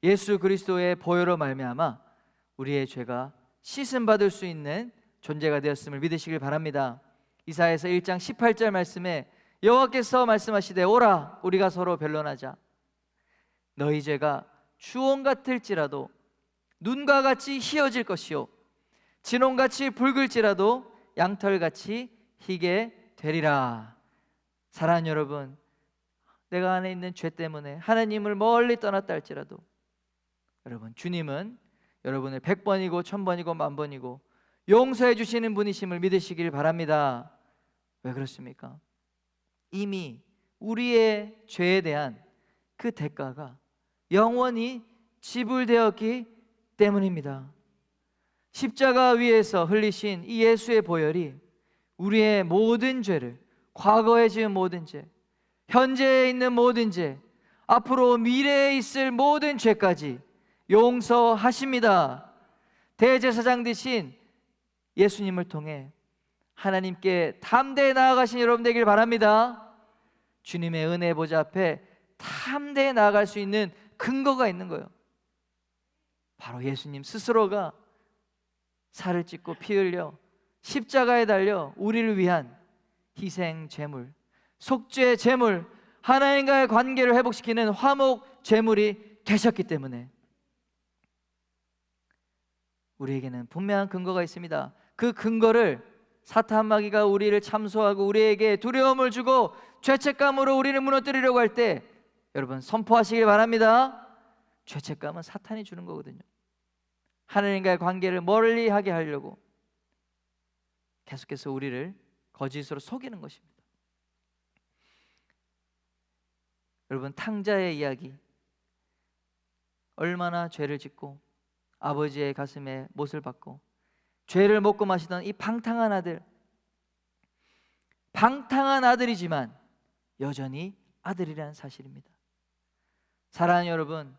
예수 그리스도의 보혈로 말미암아 우리의 죄가 씻음 받을 수 있는 존재가 되었음을 믿으시길 바랍니다. 이사야서 1장 18절 말씀에 여호와께서 말씀하시되 오라 우리가 서로 변론하자. 너희 죄가 주홍 같을지라도 눈과 같이 희어질 것이요 진홍같이 붉을지라도 양털같이 희게 되리라. 사랑하는 여러분, 내가 안에 있는 죄 때문에 하나님을 멀리 떠났다 할지라도 여러분, 주님은 여러분을 100번이고 1000번이고 10,000번이고 용서해 주시는 분이심을 믿으시길 바랍니다. 왜 그렇습니까? 이미 우리의 죄에 대한 그 대가가 영원히 지불되었기 때문입니다. 십자가 위에서 흘리신 이 예수의 보혈이 우리의 모든 죄를, 과거에 지은 모든 죄, 현재에 있는 모든 죄, 앞으로 미래에 있을 모든 죄까지 용서하십니다. 대제사장 되신 예수님을 통해 하나님께 담대히 나아가신 여러분 되길 바랍니다. 주님의 은혜 보좌 앞에 담대히 나아갈 수 있는 근거가 있는 거예요. 바로 예수님 스스로가 살을 찢고 피 흘려 십자가에 달려 우리를 위한 희생 제물, 속죄 제물, 하나님과의 관계를 회복시키는 화목 제물이 되셨기 때문에 우리에게는 분명한 근거가 있습니다. 그 근거를 사탄 마귀가 우리를 참소하고 우리에게 두려움을 주고 죄책감으로 우리를 무너뜨리려고 할 때 여러분 선포하시길 바랍니다. 죄책감은 사탄이 주는 거거든요. 하나님과의 관계를 멀리하게 하려고 계속해서 우리를 거짓으로 속이는 것입니다. 여러분, 탕자의 이야기, 얼마나 죄를 짓고 아버지의 가슴에 못을 박고 죄를 먹고 마시던 이 방탕한 아들, 방탕한 아들이지만 여전히 아들이라는 사실입니다. 사랑하는 여러분,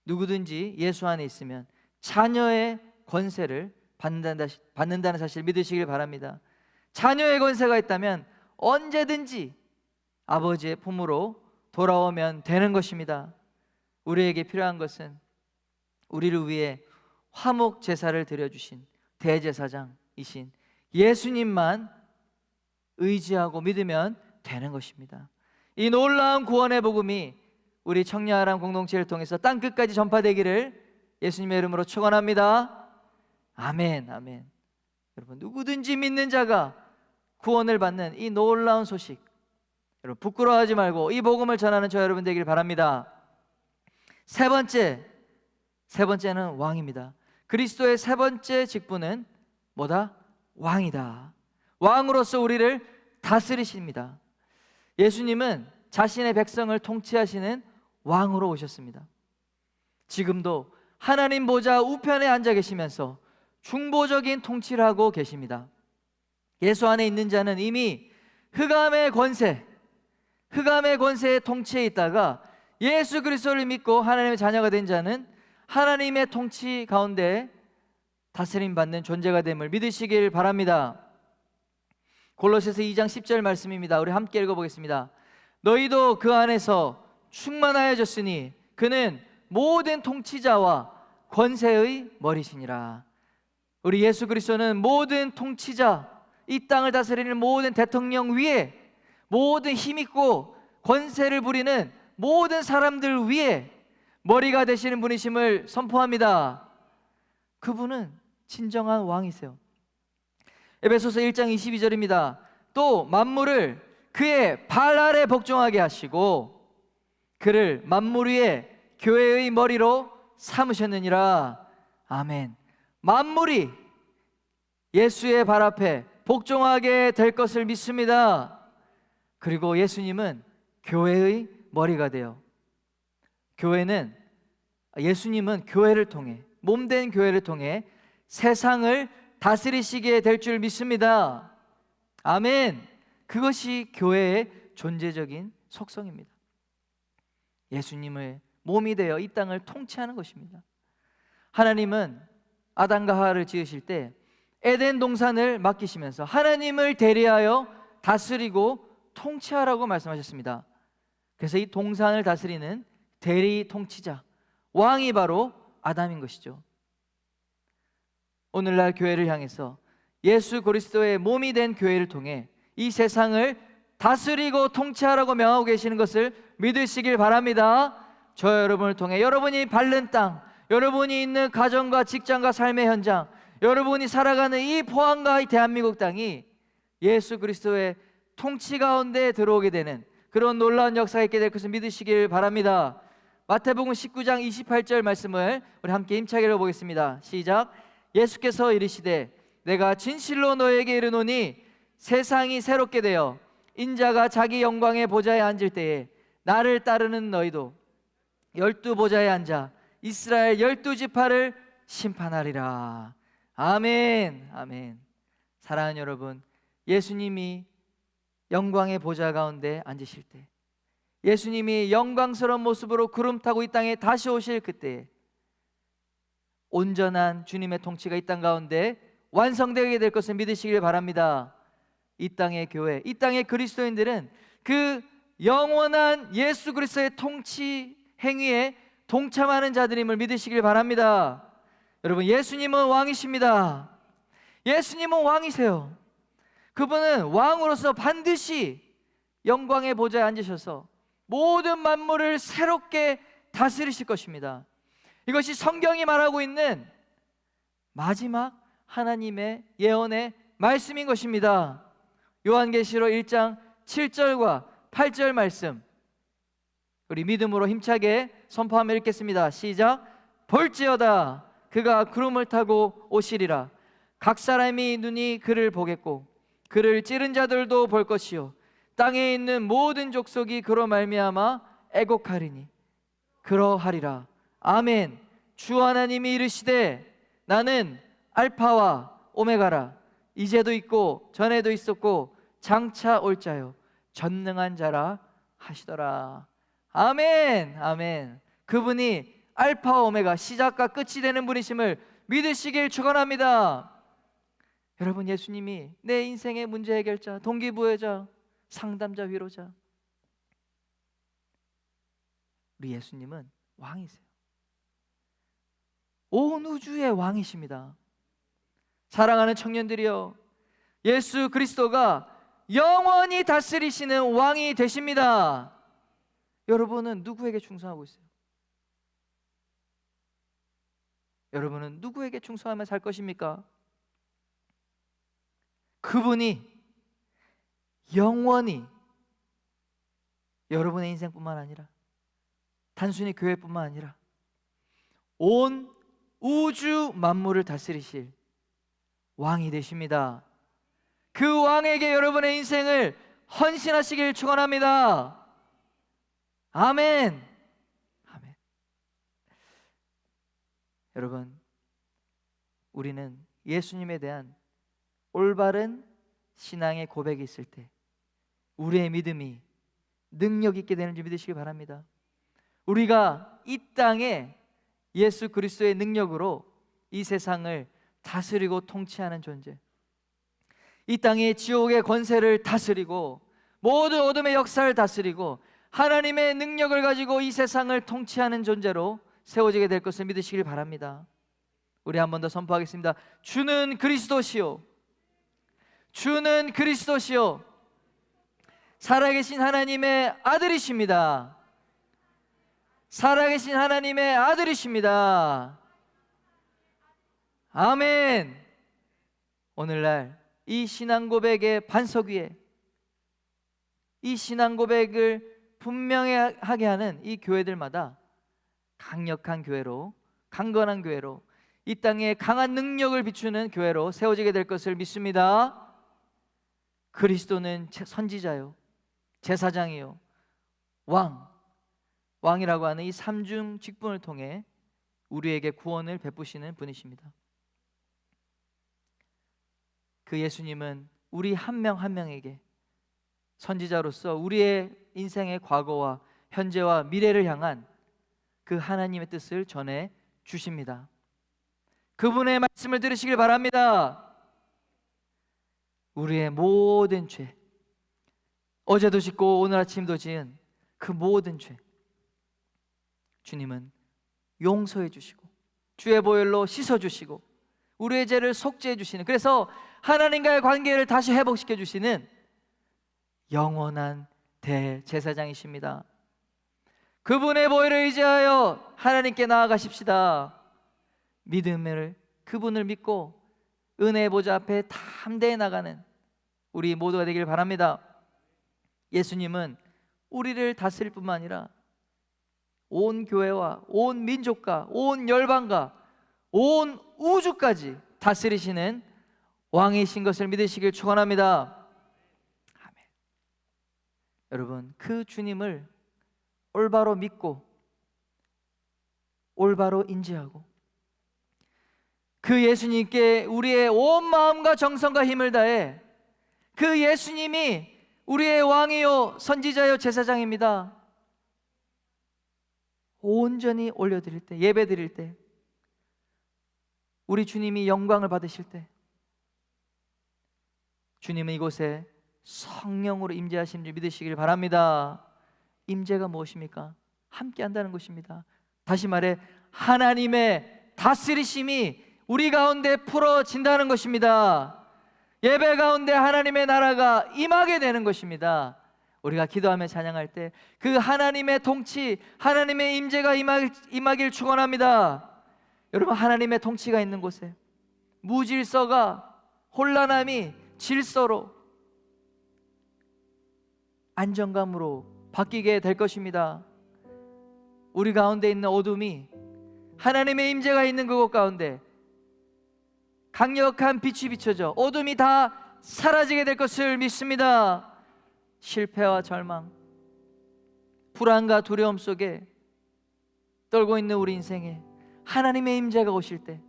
누구든지 예수 안에 있으면 자녀의 권세를 받는다는 사실을 믿으시길 바랍니다. 자녀의 권세가 있다면 언제든지 아버지의 품으로 돌아오면 되는 것입니다. 우리에게 필요한 것은 우리를 위해 화목 제사를 드려주신 대제사장이신 예수님만 의지하고 믿으면 되는 것입니다. 이 놀라운 구원의 복음이 우리 청년아람 공동체를 통해서 땅끝까지 전파되기를 예수님의 이름으로 축원합니다. 아멘, 아멘. 여러분, 누구든지 믿는 자가 구원을 받는 이 놀라운 소식, 여러분 부끄러워하지 말고 이 복음을 전하는 저 여러분 되길 바랍니다. 세 번째는 왕입니다. 그리스도의 세 번째 직분은 뭐다? 왕이다. 왕으로서 우리를 다스리십니다. 예수님은 자신의 백성을 통치하시는 왕으로 오셨습니다. 지금도 하나님 보좌 우편에 앉아 계시면서 중보적인 통치를 하고 계십니다. 예수 안에 있는 자는 이미 흑암의 권세의 통치에 있다가 예수 그리스도를 믿고 하나님의 자녀가 된 자는 하나님의 통치 가운데 다스림 받는 존재가 됨을 믿으시길 바랍니다. 골로새서 2장 10절 말씀입니다. 우리 함께 읽어보겠습니다. 너희도 그 안에서 충만하여졌으니 그는 모든 통치자와 권세의 머리시니라. 우리 예수 그리스도는 모든 통치자, 이 땅을 다스리는 모든 대통령 위에, 모든 힘있고 권세를 부리는 모든 사람들 위에 머리가 되시는 분이심을 선포합니다. 그분은 진정한 왕이세요. 에베소서 1장 22절입니다. 또 만물을 그의 발 아래 복종하게 하시고 그를 만물 위에 교회의 머리로 삼으셨느니라. 아멘. 만물이 예수의 발 앞에 복종하게 될 것을 믿습니다. 그리고 예수님은 교회의 머리가 돼요. 예수님은 교회를 통해, 몸된 교회를 통해 세상을 다스리시게 될 줄 믿습니다. 아멘. 그것이 교회의 존재적인 속성입니다. 예수님의 몸이 되어 이 땅을 통치하는 것입니다. 하나님은 아담과 하와를 지으실 때 에덴 동산을 맡기시면서 하나님을 대리하여 다스리고 통치하라고 말씀하셨습니다. 그래서 이 동산을 다스리는 대리 통치자, 왕이 바로 아담인 것이죠. 오늘날 교회를 향해서 예수 그리스도의 몸이 된 교회를 통해 이 세상을 다스리고 통치하라고 명하고 계시는 것을 믿으시길 바랍니다. 저 여러분을 통해 여러분이 밟는 땅, 여러분이 있는 가정과 직장과 삶의 현장, 여러분이 살아가는 이 포항과 이 대한민국 땅이 예수 그리스도의 통치 가운데 들어오게 되는 그런 놀라운 역사가 있게 될 것을 믿으시길 바랍니다. 마태복음 19장 28절 말씀을 우리 함께 힘차게 읽어보겠습니다. 시작. 예수께서 이르시되 내가 진실로 너에게 이르노니 세상이 새롭게 되어 인자가 자기 영광의 보좌에 앉을 때에 나를 따르는 너희도 12보좌에 앉아 이스라엘 12지파를 심판하리라. 아멘. 아멘. 사랑하는 여러분, 예수님이 영광의 보좌 가운데 앉으실 때, 예수님이 영광스러운 모습으로 구름 타고 이 땅에 다시 오실 그때 온전한 주님의 통치가 이 땅 가운데 완성되게 될 것을 믿으시길 바랍니다. 이 땅의 교회, 이 땅의 그리스도인들은 그 영원한 예수 그리스도의 통치 행위에 동참하는 자들임을 믿으시길 바랍니다. 여러분, 예수님은 왕이십니다. 예수님은 왕이세요. 그분은 왕으로서 반드시 영광의 보좌에 앉으셔서 모든 만물을 새롭게 다스리실 것입니다. 이것이 성경이 말하고 있는 마지막 하나님의 예언의 말씀인 것입니다. 요한계시록 1장 7절과 8절 말씀, 우리 믿음으로 힘차게 선포하며 읽겠습니다. 시작. 볼지어다 그가 구름을 타고 오시리라. 각 사람이 눈이 그를 보겠고 그를 찌른 자들도 볼 것이요 땅에 있는 모든 족속이 그로 말미암아 애곡하리니 그러하리라. 아멘. 주 하나님이 이르시되 나는 알파와 오메가라. 이제도 있고 전에도 있었고 장차 올 자요 전능한 자라 하시더라. 아멘. 아멘. 그분이 알파와 오메가, 시작과 끝이 되는 분이심을 믿으시길 축원합니다. 여러분, 예수님이 내 인생의 문제 해결자, 동기부여자, 상담자, 위로자, 우리 예수님은 왕이세요. 온 우주의 왕이십니다. 사랑하는 청년들이여, 예수 그리스도가 영원히 다스리시는 왕이 되십니다. 여러분은 누구에게 충성하고 있어요? 여러분은 누구에게 충성하며 살 것입니까? 그분이 영원히 여러분의 인생뿐만 아니라 단순히 교회뿐만 아니라 온 우주 만물을 다스리실 왕이 되십니다. 그 왕에게 여러분의 인생을 헌신하시길 축원합니다. 아멘. 아멘. 여러분, 우리는 예수님에 대한 올바른 신앙의 고백이 있을 때 우리의 믿음이 능력 있게 되는 줄 믿으시기 바랍니다. 우리가 이 땅에 예수 그리스도의 능력으로 이 세상을 다스리고 통치하는 존재, 이 땅의 지옥의 권세를 다스리고 모든 어둠의 역사를 다스리고 하나님의 능력을 가지고 이 세상을 통치하는 존재로 세워지게 될 것을 믿으시길 바랍니다. 우리 한 번 더 선포하겠습니다. 주는 그리스도시요, 주는 그리스도시요 살아계신 하나님의 아들이십니다. 살아계신 하나님의 아들이십니다. 아멘. 오늘날 이 신앙 고백의 반석 위에 이 신앙 고백을 분명하게 하는 이 교회들마다 강력한 교회로, 강건한 교회로, 이 땅에 강한 능력을 비추는 교회로 세워지게 될 것을 믿습니다. 그리스도는 선지자요, 제사장이요, 왕이라고 하는 이 삼중 직분을 통해 우리에게 구원을 베푸시는 분이십니다. 그 예수님은 우리 한 명 한 명에게 선지자로서 우리의 인생의 과거와 현재와 미래를 향한 그 하나님의 뜻을 전해 주십니다. 그분의 말씀을 들으시길 바랍니다. 우리의 모든 죄, 어제도 짓고 오늘 아침도 지은 그 모든 죄, 주님은 용서해 주시고 주의 보혈로 씻어 주시고 우리의 죄를 속죄해 주시는, 그래서 하나님과의 관계를 다시 회복시켜 주시는 영원한 대제사장이십니다. 그분의 보혈을 의지하여 하나님께 나아가십시다. 믿음을, 그분을 믿고 은혜의 보좌 앞에 담대히 나가는 우리 모두가 되길 바랍니다. 예수님은 우리를 다스릴 뿐만 아니라 온 교회와 온 민족과 온 열방과 온 우주까지 다스리시는 왕이신 것을 믿으시길 축원합니다. 아멘. 여러분, 그 주님을 올바로 믿고 올바로 인지하고 그 예수님께 우리의 온 마음과 정성과 힘을 다해 그 예수님이 우리의 왕이요 선지자요 제사장입니다. 온전히 올려드릴 때, 예배드릴 때, 우리 주님이 영광을 받으실 때 주님은 이곳에 성령으로 임재하신 줄 믿으시길 바랍니다. 임재가 무엇입니까? 함께 한다는 것입니다. 다시 말해 하나님의 다스리심이 우리 가운데 풀어진다는 것입니다. 예배 가운데 하나님의 나라가 임하게 되는 것입니다. 우리가 기도하며 찬양할 때 그 하나님의 통치, 하나님의 임재가 임하길 축원합니다. 여러분, 하나님의 통치가 있는 곳에 무질서가, 혼란함이 질서로, 안정감으로 바뀌게 될 것입니다. 우리 가운데 있는 어둠이 하나님의 임재가 있는 그곳 가운데 강력한 빛이 비춰져 어둠이 다 사라지게 될 것을 믿습니다. 실패와 절망, 불안과 두려움 속에 떨고 있는 우리 인생에 하나님의 임재가 오실 때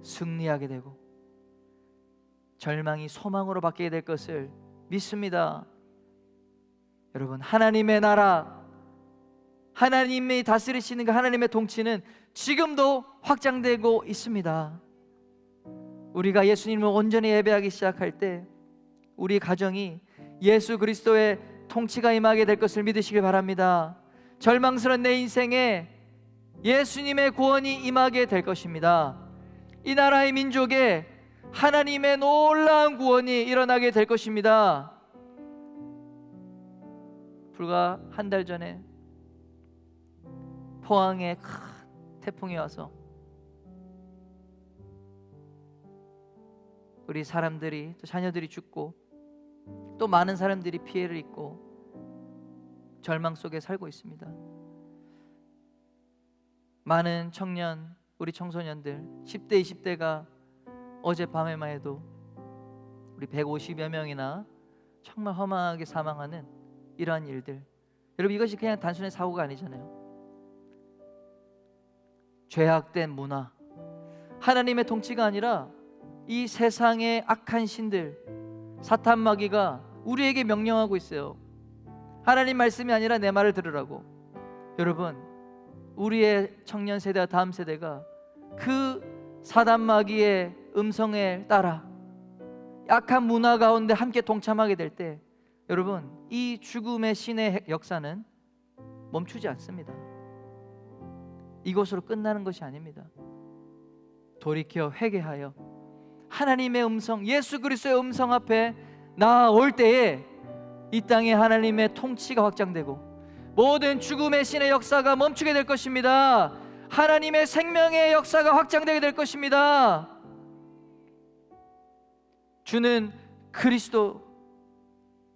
승리하게 되고 절망이 소망으로 바뀌게 될 것을 믿습니다. 여러분, 하나님의 나라, 하나님이 다스리시는 그 하나님의 통치는 지금도 확장되고 있습니다. 우리가 예수님을 온전히 예배하기 시작할 때 우리 가정이 예수 그리스도의 통치가 임하게 될 것을 믿으시길 바랍니다. 절망스러운 내 인생에 예수님의 구원이 임하게 될 것입니다. 이 나라의 민족에 하나님의 놀라운 구원이 일어나게 될 것입니다. 불과 한 달 전에 포항에 큰 태풍이 와서 우리 사람들이, 또 자녀들이 죽고 또 많은 사람들이 피해를 입고 절망 속에 살고 있습니다. 많은 청년, 우리 청소년들 10대 20대가 어젯밤에만 해도 우리 150여 명이나 정말 험하게 사망하는 이러한 일들, 여러분, 이것이 그냥 단순한 사고가 아니잖아요. 죄악된 문화, 하나님의 통치가 아니라 이 세상의 악한 신들, 사탄 마귀가 우리에게 명령하고 있어요. 하나님 말씀이 아니라 내 말을 들으라고. 여러분, 우리의 청년 세대와 다음 세대가 그 사단 마귀의 음성에 따라 악한 문화 가운데 함께 동참하게 될 때, 여러분, 이 죽음의 신의 역사는 멈추지 않습니다. 이것으로 끝나는 것이 아닙니다. 돌이켜 회개하여 하나님의 음성, 예수 그리스도의 음성 앞에 나올 때에 이 땅에 하나님의 통치가 확장되고 모든 죽음의 신의 역사가 멈추게 될 것입니다. 하나님의 생명의 역사가 확장되게 될 것입니다. 주는 그리스도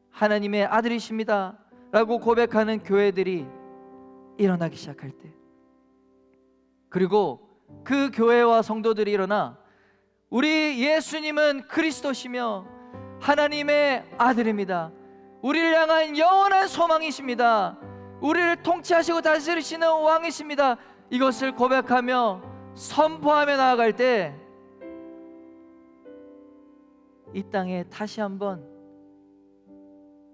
하나님의 아들이십니다 라고 고백하는 교회들이 일어나기 시작할 때, 그리고 그 교회와 성도들이 일어나 우리 예수님은 그리스도시며 하나님의 아들입니다, 우리를 향한 영원한 소망이십니다. 우리를 통치하시고 다스리시는 왕이십니다. 이것을 고백하며 선포하며 나아갈 때 이 땅에 다시 한번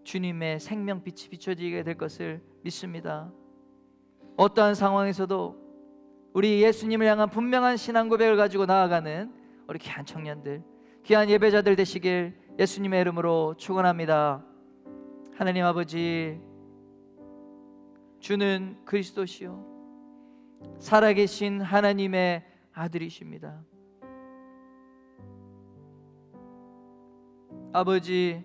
주님의 생명빛이 비춰지게 될 것을 믿습니다. 어떠한 상황에서도 우리 예수님을 향한 분명한 신앙 고백을 가지고 나아가는 우리 귀한 청년들, 귀한 예배자들 되시길 예수님의 이름으로 축원합니다. 하나님 아버지, 주는 그리스도시요 살아계신 하나님의 아들이십니다. 아버지,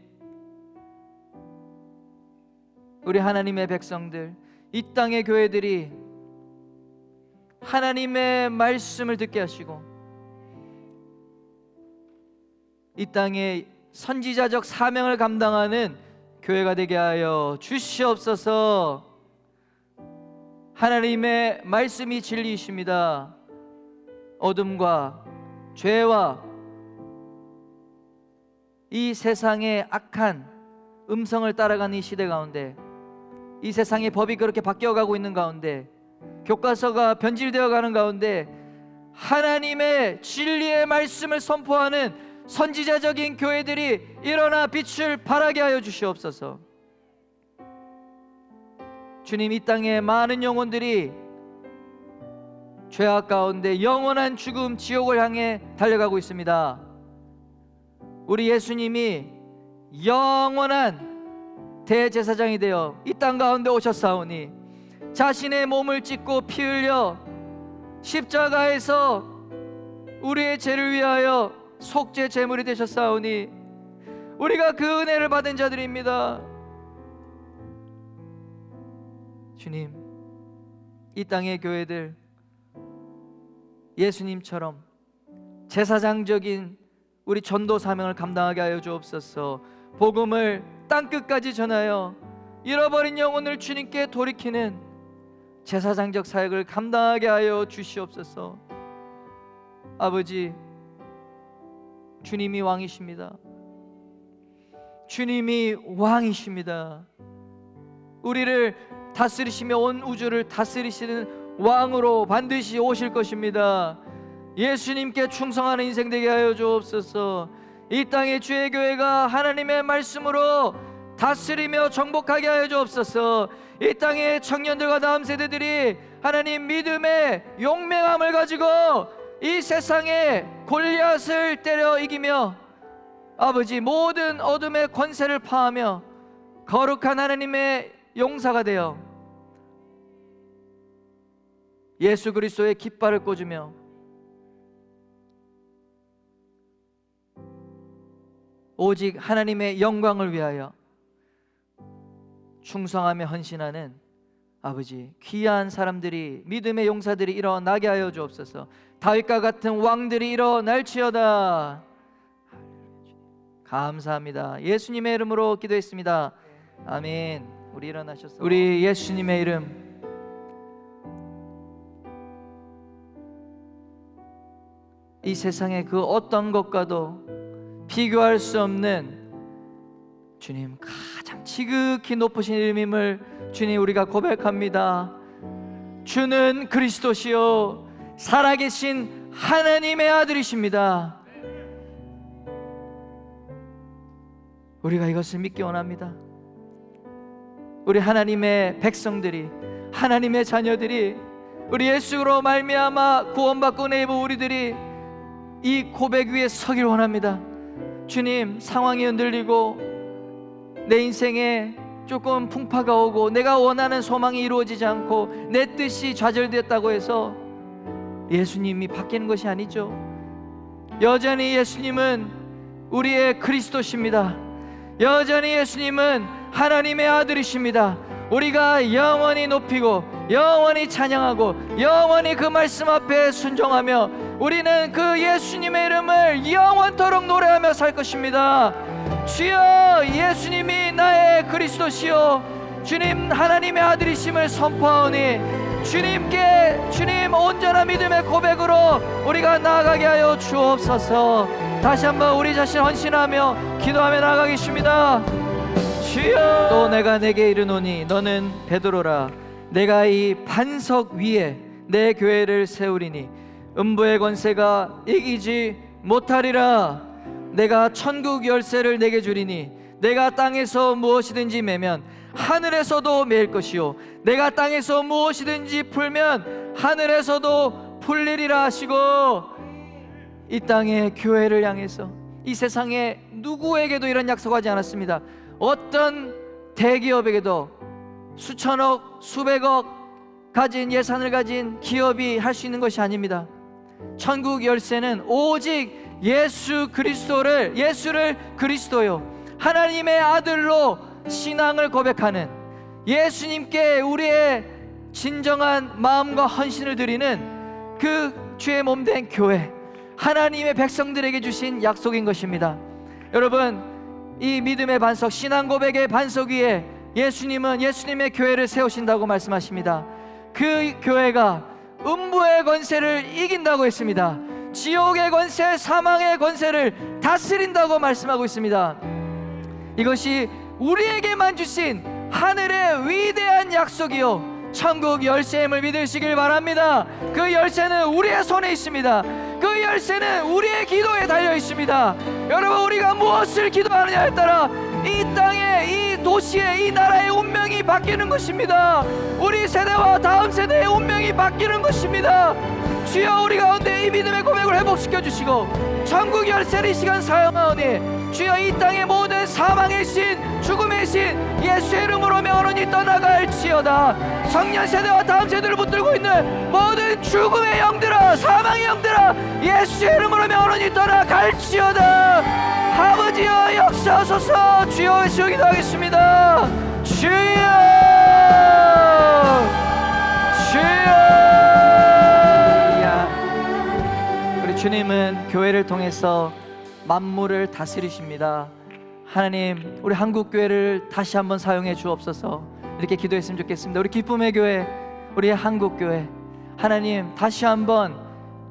우리 하나님의 백성들, 이 땅의 교회들이 하나님의 말씀을 듣게 하시고 이 땅에 선지자적 사명을 감당하는 교회가 되게 하여 주시옵소서. 하나님의 말씀이 진리이십니다. 어둠과 죄와 이 세상의 악한 음성을 따라가는 이 시대 가운데, 이 세상의 법이 그렇게 바뀌어가고 있는 가운데, 교과서가 변질되어 가는 가운데 하나님의 진리의 말씀을 선포하는 선지자적인 교회들이 일어나 빛을 발하게 하여 주시옵소서. 주님, 이 땅에 많은 영혼들이 죄악 가운데 영원한 죽음, 지옥을 향해 달려가고 있습니다. 우리 예수님이 영원한 대제사장이 되어 이 땅 가운데 오셨사오니 자신의 몸을 찢고 피 흘려 십자가에서 우리의 죄를 위하여 속죄 제물이 되셨사오니 우리가 그 은혜를 받은 자들입니다. 주님, 이 땅의 교회들 예수님처럼 제사장적인 우리 전도 사명을 감당하게 하여 주옵소서. 복음을 땅끝까지 전하여 잃어버린 영혼을 주님께 돌이키는 제사장적 사역을 감당하게 하여 주시옵소서. 아버지, 주님이 왕이십니다. 주님이 왕이십니다. 우리를 다스리시며 온 우주를 다스리시는 왕으로 반드시 오실 것입니다. 예수님께 충성하는 인생 되게 하여 주옵소서. 이 땅의 주의 교회가 하나님의 말씀으로 다스리며 정복하게 하여 주옵소서. 이 땅의 청년들과 다음 세대들이 하나님 믿음의 용맹함을 가지고 이 세상의 골리앗을 때려 이기며 아버지 모든 어둠의 권세를 파하며 거룩한 하나님의 용사가 되어 예수 그리스도의 깃발을 꽂으며 오직 하나님의 영광을 위하여 충성하며 헌신하는 아버지 귀한 사람들이, 믿음의 용사들이 일어나게 하여 주옵소서. 다윗과 같은 왕들이 일어날지어다. 감사합니다. 예수님의 이름으로 기도했습니다. 아멘. 우리 일어나셨어. 우리 예수님의 이름, 이 세상의 그 어떤 것과도 비교할 수 없는 주님 가장 지극히 높으신 이름임을 주님 우리가 고백합니다. 주는 그리스도시요 살아계신 하나님의 아들이십니다. 우리가 이것을 믿기 원합니다. 우리 하나님의 백성들이, 하나님의 자녀들이, 우리 예수로 말미암아 구원받고 은혜 입은 우리들이 이 고백 위에 서길 원합니다. 주님, 상황이 흔들리고 내 인생에 조금 풍파가 오고 내가 원하는 소망이 이루어지지 않고 내 뜻이 좌절됐다고 해서 예수님이 바뀌는 것이 아니죠. 여전히 예수님은 우리의 그리스도십니다. 여전히 예수님은 하나님의 아들이십니다. 우리가 영원히 높이고 영원히 찬양하고 영원히 그 말씀 앞에 순종하며 우리는 그 예수님의 이름을 영원토록 노래하며 살 것입니다. 주여, 예수님이 나의 그리스도시요 주님 하나님의 아들이심을 선포하오니 주님 온전한 믿음의 고백으로 우리가 나아가게 하여 주옵소서. 다시 한번 우리 자신 헌신하며 기도하며 나아가겠습니다. 주여. 또 내가 내게 이르노니 너는 베드로라. 내가 이 반석 위에 내 교회를 세우리니 음부의 권세가 이기지 못하리라. 내가 천국 열쇠를 내게 주리니 내가 땅에서 무엇이든지 매면 하늘에서도 매일 것이요 내가 땅에서 무엇이든지 풀면 하늘에서도 풀리리라 하시고, 이 땅의 교회를 향해서 이 세상에 누구에게도 이런 약속하지 않았습니다. 어떤 대기업에게도 수천억 수백억 가진 예산을 가진 기업이 할 수 있는 것이 아닙니다. 천국 열쇠는 오직 예수를 그리스도요 하나님의 아들로 신앙을 고백하는, 예수님께 우리의 진정한 마음과 헌신을 드리는 그 주의 몸된 교회, 하나님의 백성들에게 주신 약속인 것입니다. 여러분, 이 믿음의 반석, 신앙 고백의 반석 위에 예수님은 예수님의 교회를 세우신다고 말씀하십니다. 그 교회가 음부의 권세를 이긴다고 했습니다. 지옥의 권세, 사망의 권세를 다스린다고 말씀하고 있습니다. 이것이 우리에게만 주신 하늘의 위대한 약속이요 천국 열쇠임을 믿으시길 바랍니다. 그 열쇠는 우리의 손에 있습니다. 그 열쇠는 우리의 기도에 달려 있습니다. 여러분, 우리가 무엇을 기도하느냐에 따라 이 땅의, 이 도시의, 이 나라의 운명이 바뀌는 것입니다. 우리 세대와 다음 세대의 운명이 바뀌는 것입니다. 주여, 우리 가운데 이 믿음의 고백을 회복시켜 주시고 천국 열쇠를 이 시간 사용하오니 주여, 이 땅의 모든 사망의 신, 죽음의 신 예수의 이름으로 명하노니 떠나갈지어다. 청년 세대와 다음 세대를 붙들고 있는 모든 죽음의 영들아, 사망의 영들아, 예수의 이름으로 명하노니 떠나갈지어다. 아버지여 역사하소서. 주여 외치고 기도하겠습니다. 주여, 주여. 우리 주님은 교회를 통해서 만물을 다스리십니다. 하나님, 우리 한국교회를 다시 한번 사용해 주옵소서. 이렇게 기도했으면 좋겠습니다. 우리 기쁨의 교회, 우리 한국교회, 하나님 다시 한번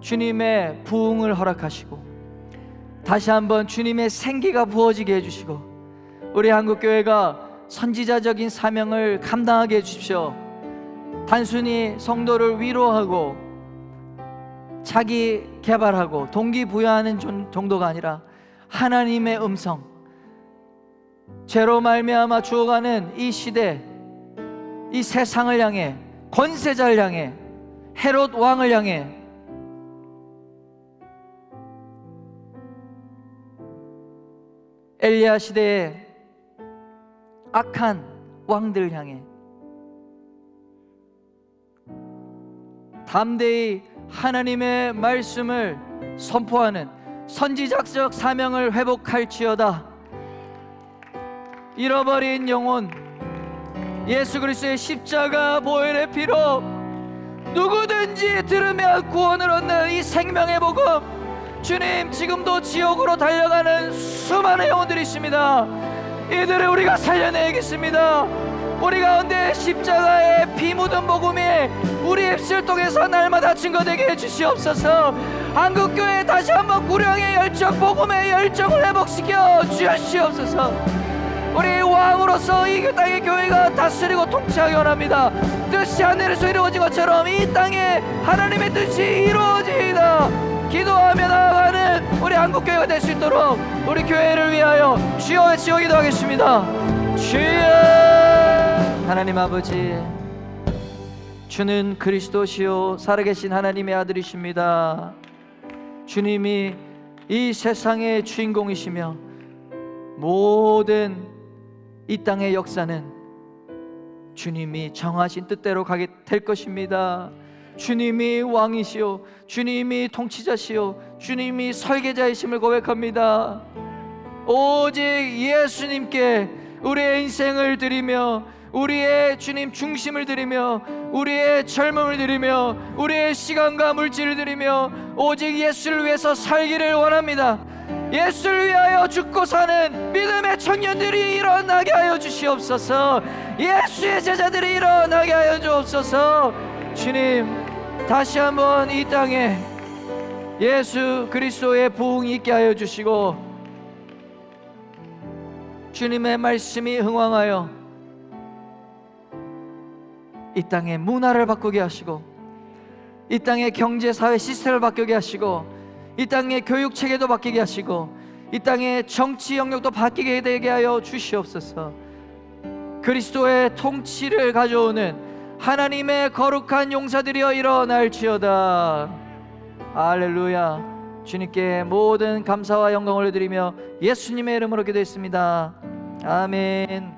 주님의 부흥을 허락하시고 다시 한번 주님의 생기가 부어지게 해주시고 우리 한국교회가 선지자적인 사명을 감당하게 해주십시오. 단순히 성도를 위로하고 자기 개발하고 동기부여하는 정도가 아니라 하나님의 음성, 죄로 말미암아 죽어가는 이 시대, 이 세상을 향해, 권세자를 향해, 헤롯 왕을 향해 엘리야 시대의 악한 왕들을 향해 담대히 하나님의 말씀을 선포하는 선지자적 사명을 회복할지어다. 잃어버린 영혼, 예수 그리스도의 십자가 보혈의 피로 누구든지 들으면 구원을 얻는 이 생명의 복음, 주님, 지금도 지옥으로 달려가는 수많은 영혼들이 있습니다. 이들을 우리가 살려내야겠습니다. 우리 가운데 십자가의 피 묻은 복음이 우리 입술 통해서 날마다 증거되게 해주시옵소서. 한국교회 다시 한번 구령의 열정, 복음의 열정을 회복시켜 주시옵소서. 우리 왕으로서 이 땅의 교회가 다스리고 통치하기 원합니다. 뜻이 하늘에서 이루어진 것처럼 이 땅에 하나님의 뜻이 이루어지이다. 기도하며 나아가는 우리 한국교회가 될 수 있도록 우리 교회를 위하여 주여 외치고 기도하겠습니다. 주여. 하나님 아버지, 주는 그리스도시요 살아계신 하나님의 아들이십니다. 주님이 이 세상의 주인공이시며 모든 이 땅의 역사는 주님이 정하신 뜻대로 가게 될 것입니다. 주님이 왕이시오, 주님이 통치자시오, 주님이 설계자이심을 고백합니다. 오직 예수님께 우리의 인생을 드리며 우리의 주님 중심을 드리며 우리의 젊음을 드리며 우리의 시간과 물질을 드리며 오직 예수를 위해서 살기를 원합니다. 예수를 위하여 죽고 사는 믿음의 청년들이 일어나게 하여 주시옵소서. 예수의 제자들이 일어나게 하여 주옵소서. 주님, 다시 한번 이 땅에 예수 그리스도의 부흥이 있게 하여 주시고 주님의 말씀이 흥왕하여 이 땅의 문화를 바꾸게 하시고, 이 땅의 경제 사회 시스템을 바꾸게 하시고, 이 땅의 교육 체계도 바뀌게 하시고, 이 땅의 정치 영역도 바뀌게 되게 하여 주시옵소서. 그리스도의 통치를 가져오는 하나님의 거룩한 용사들이여 일어날지어다. 할렐루야. 주님께 모든 감사와 영광을 드리며 예수님의 이름으로 기도했습니다. 아멘.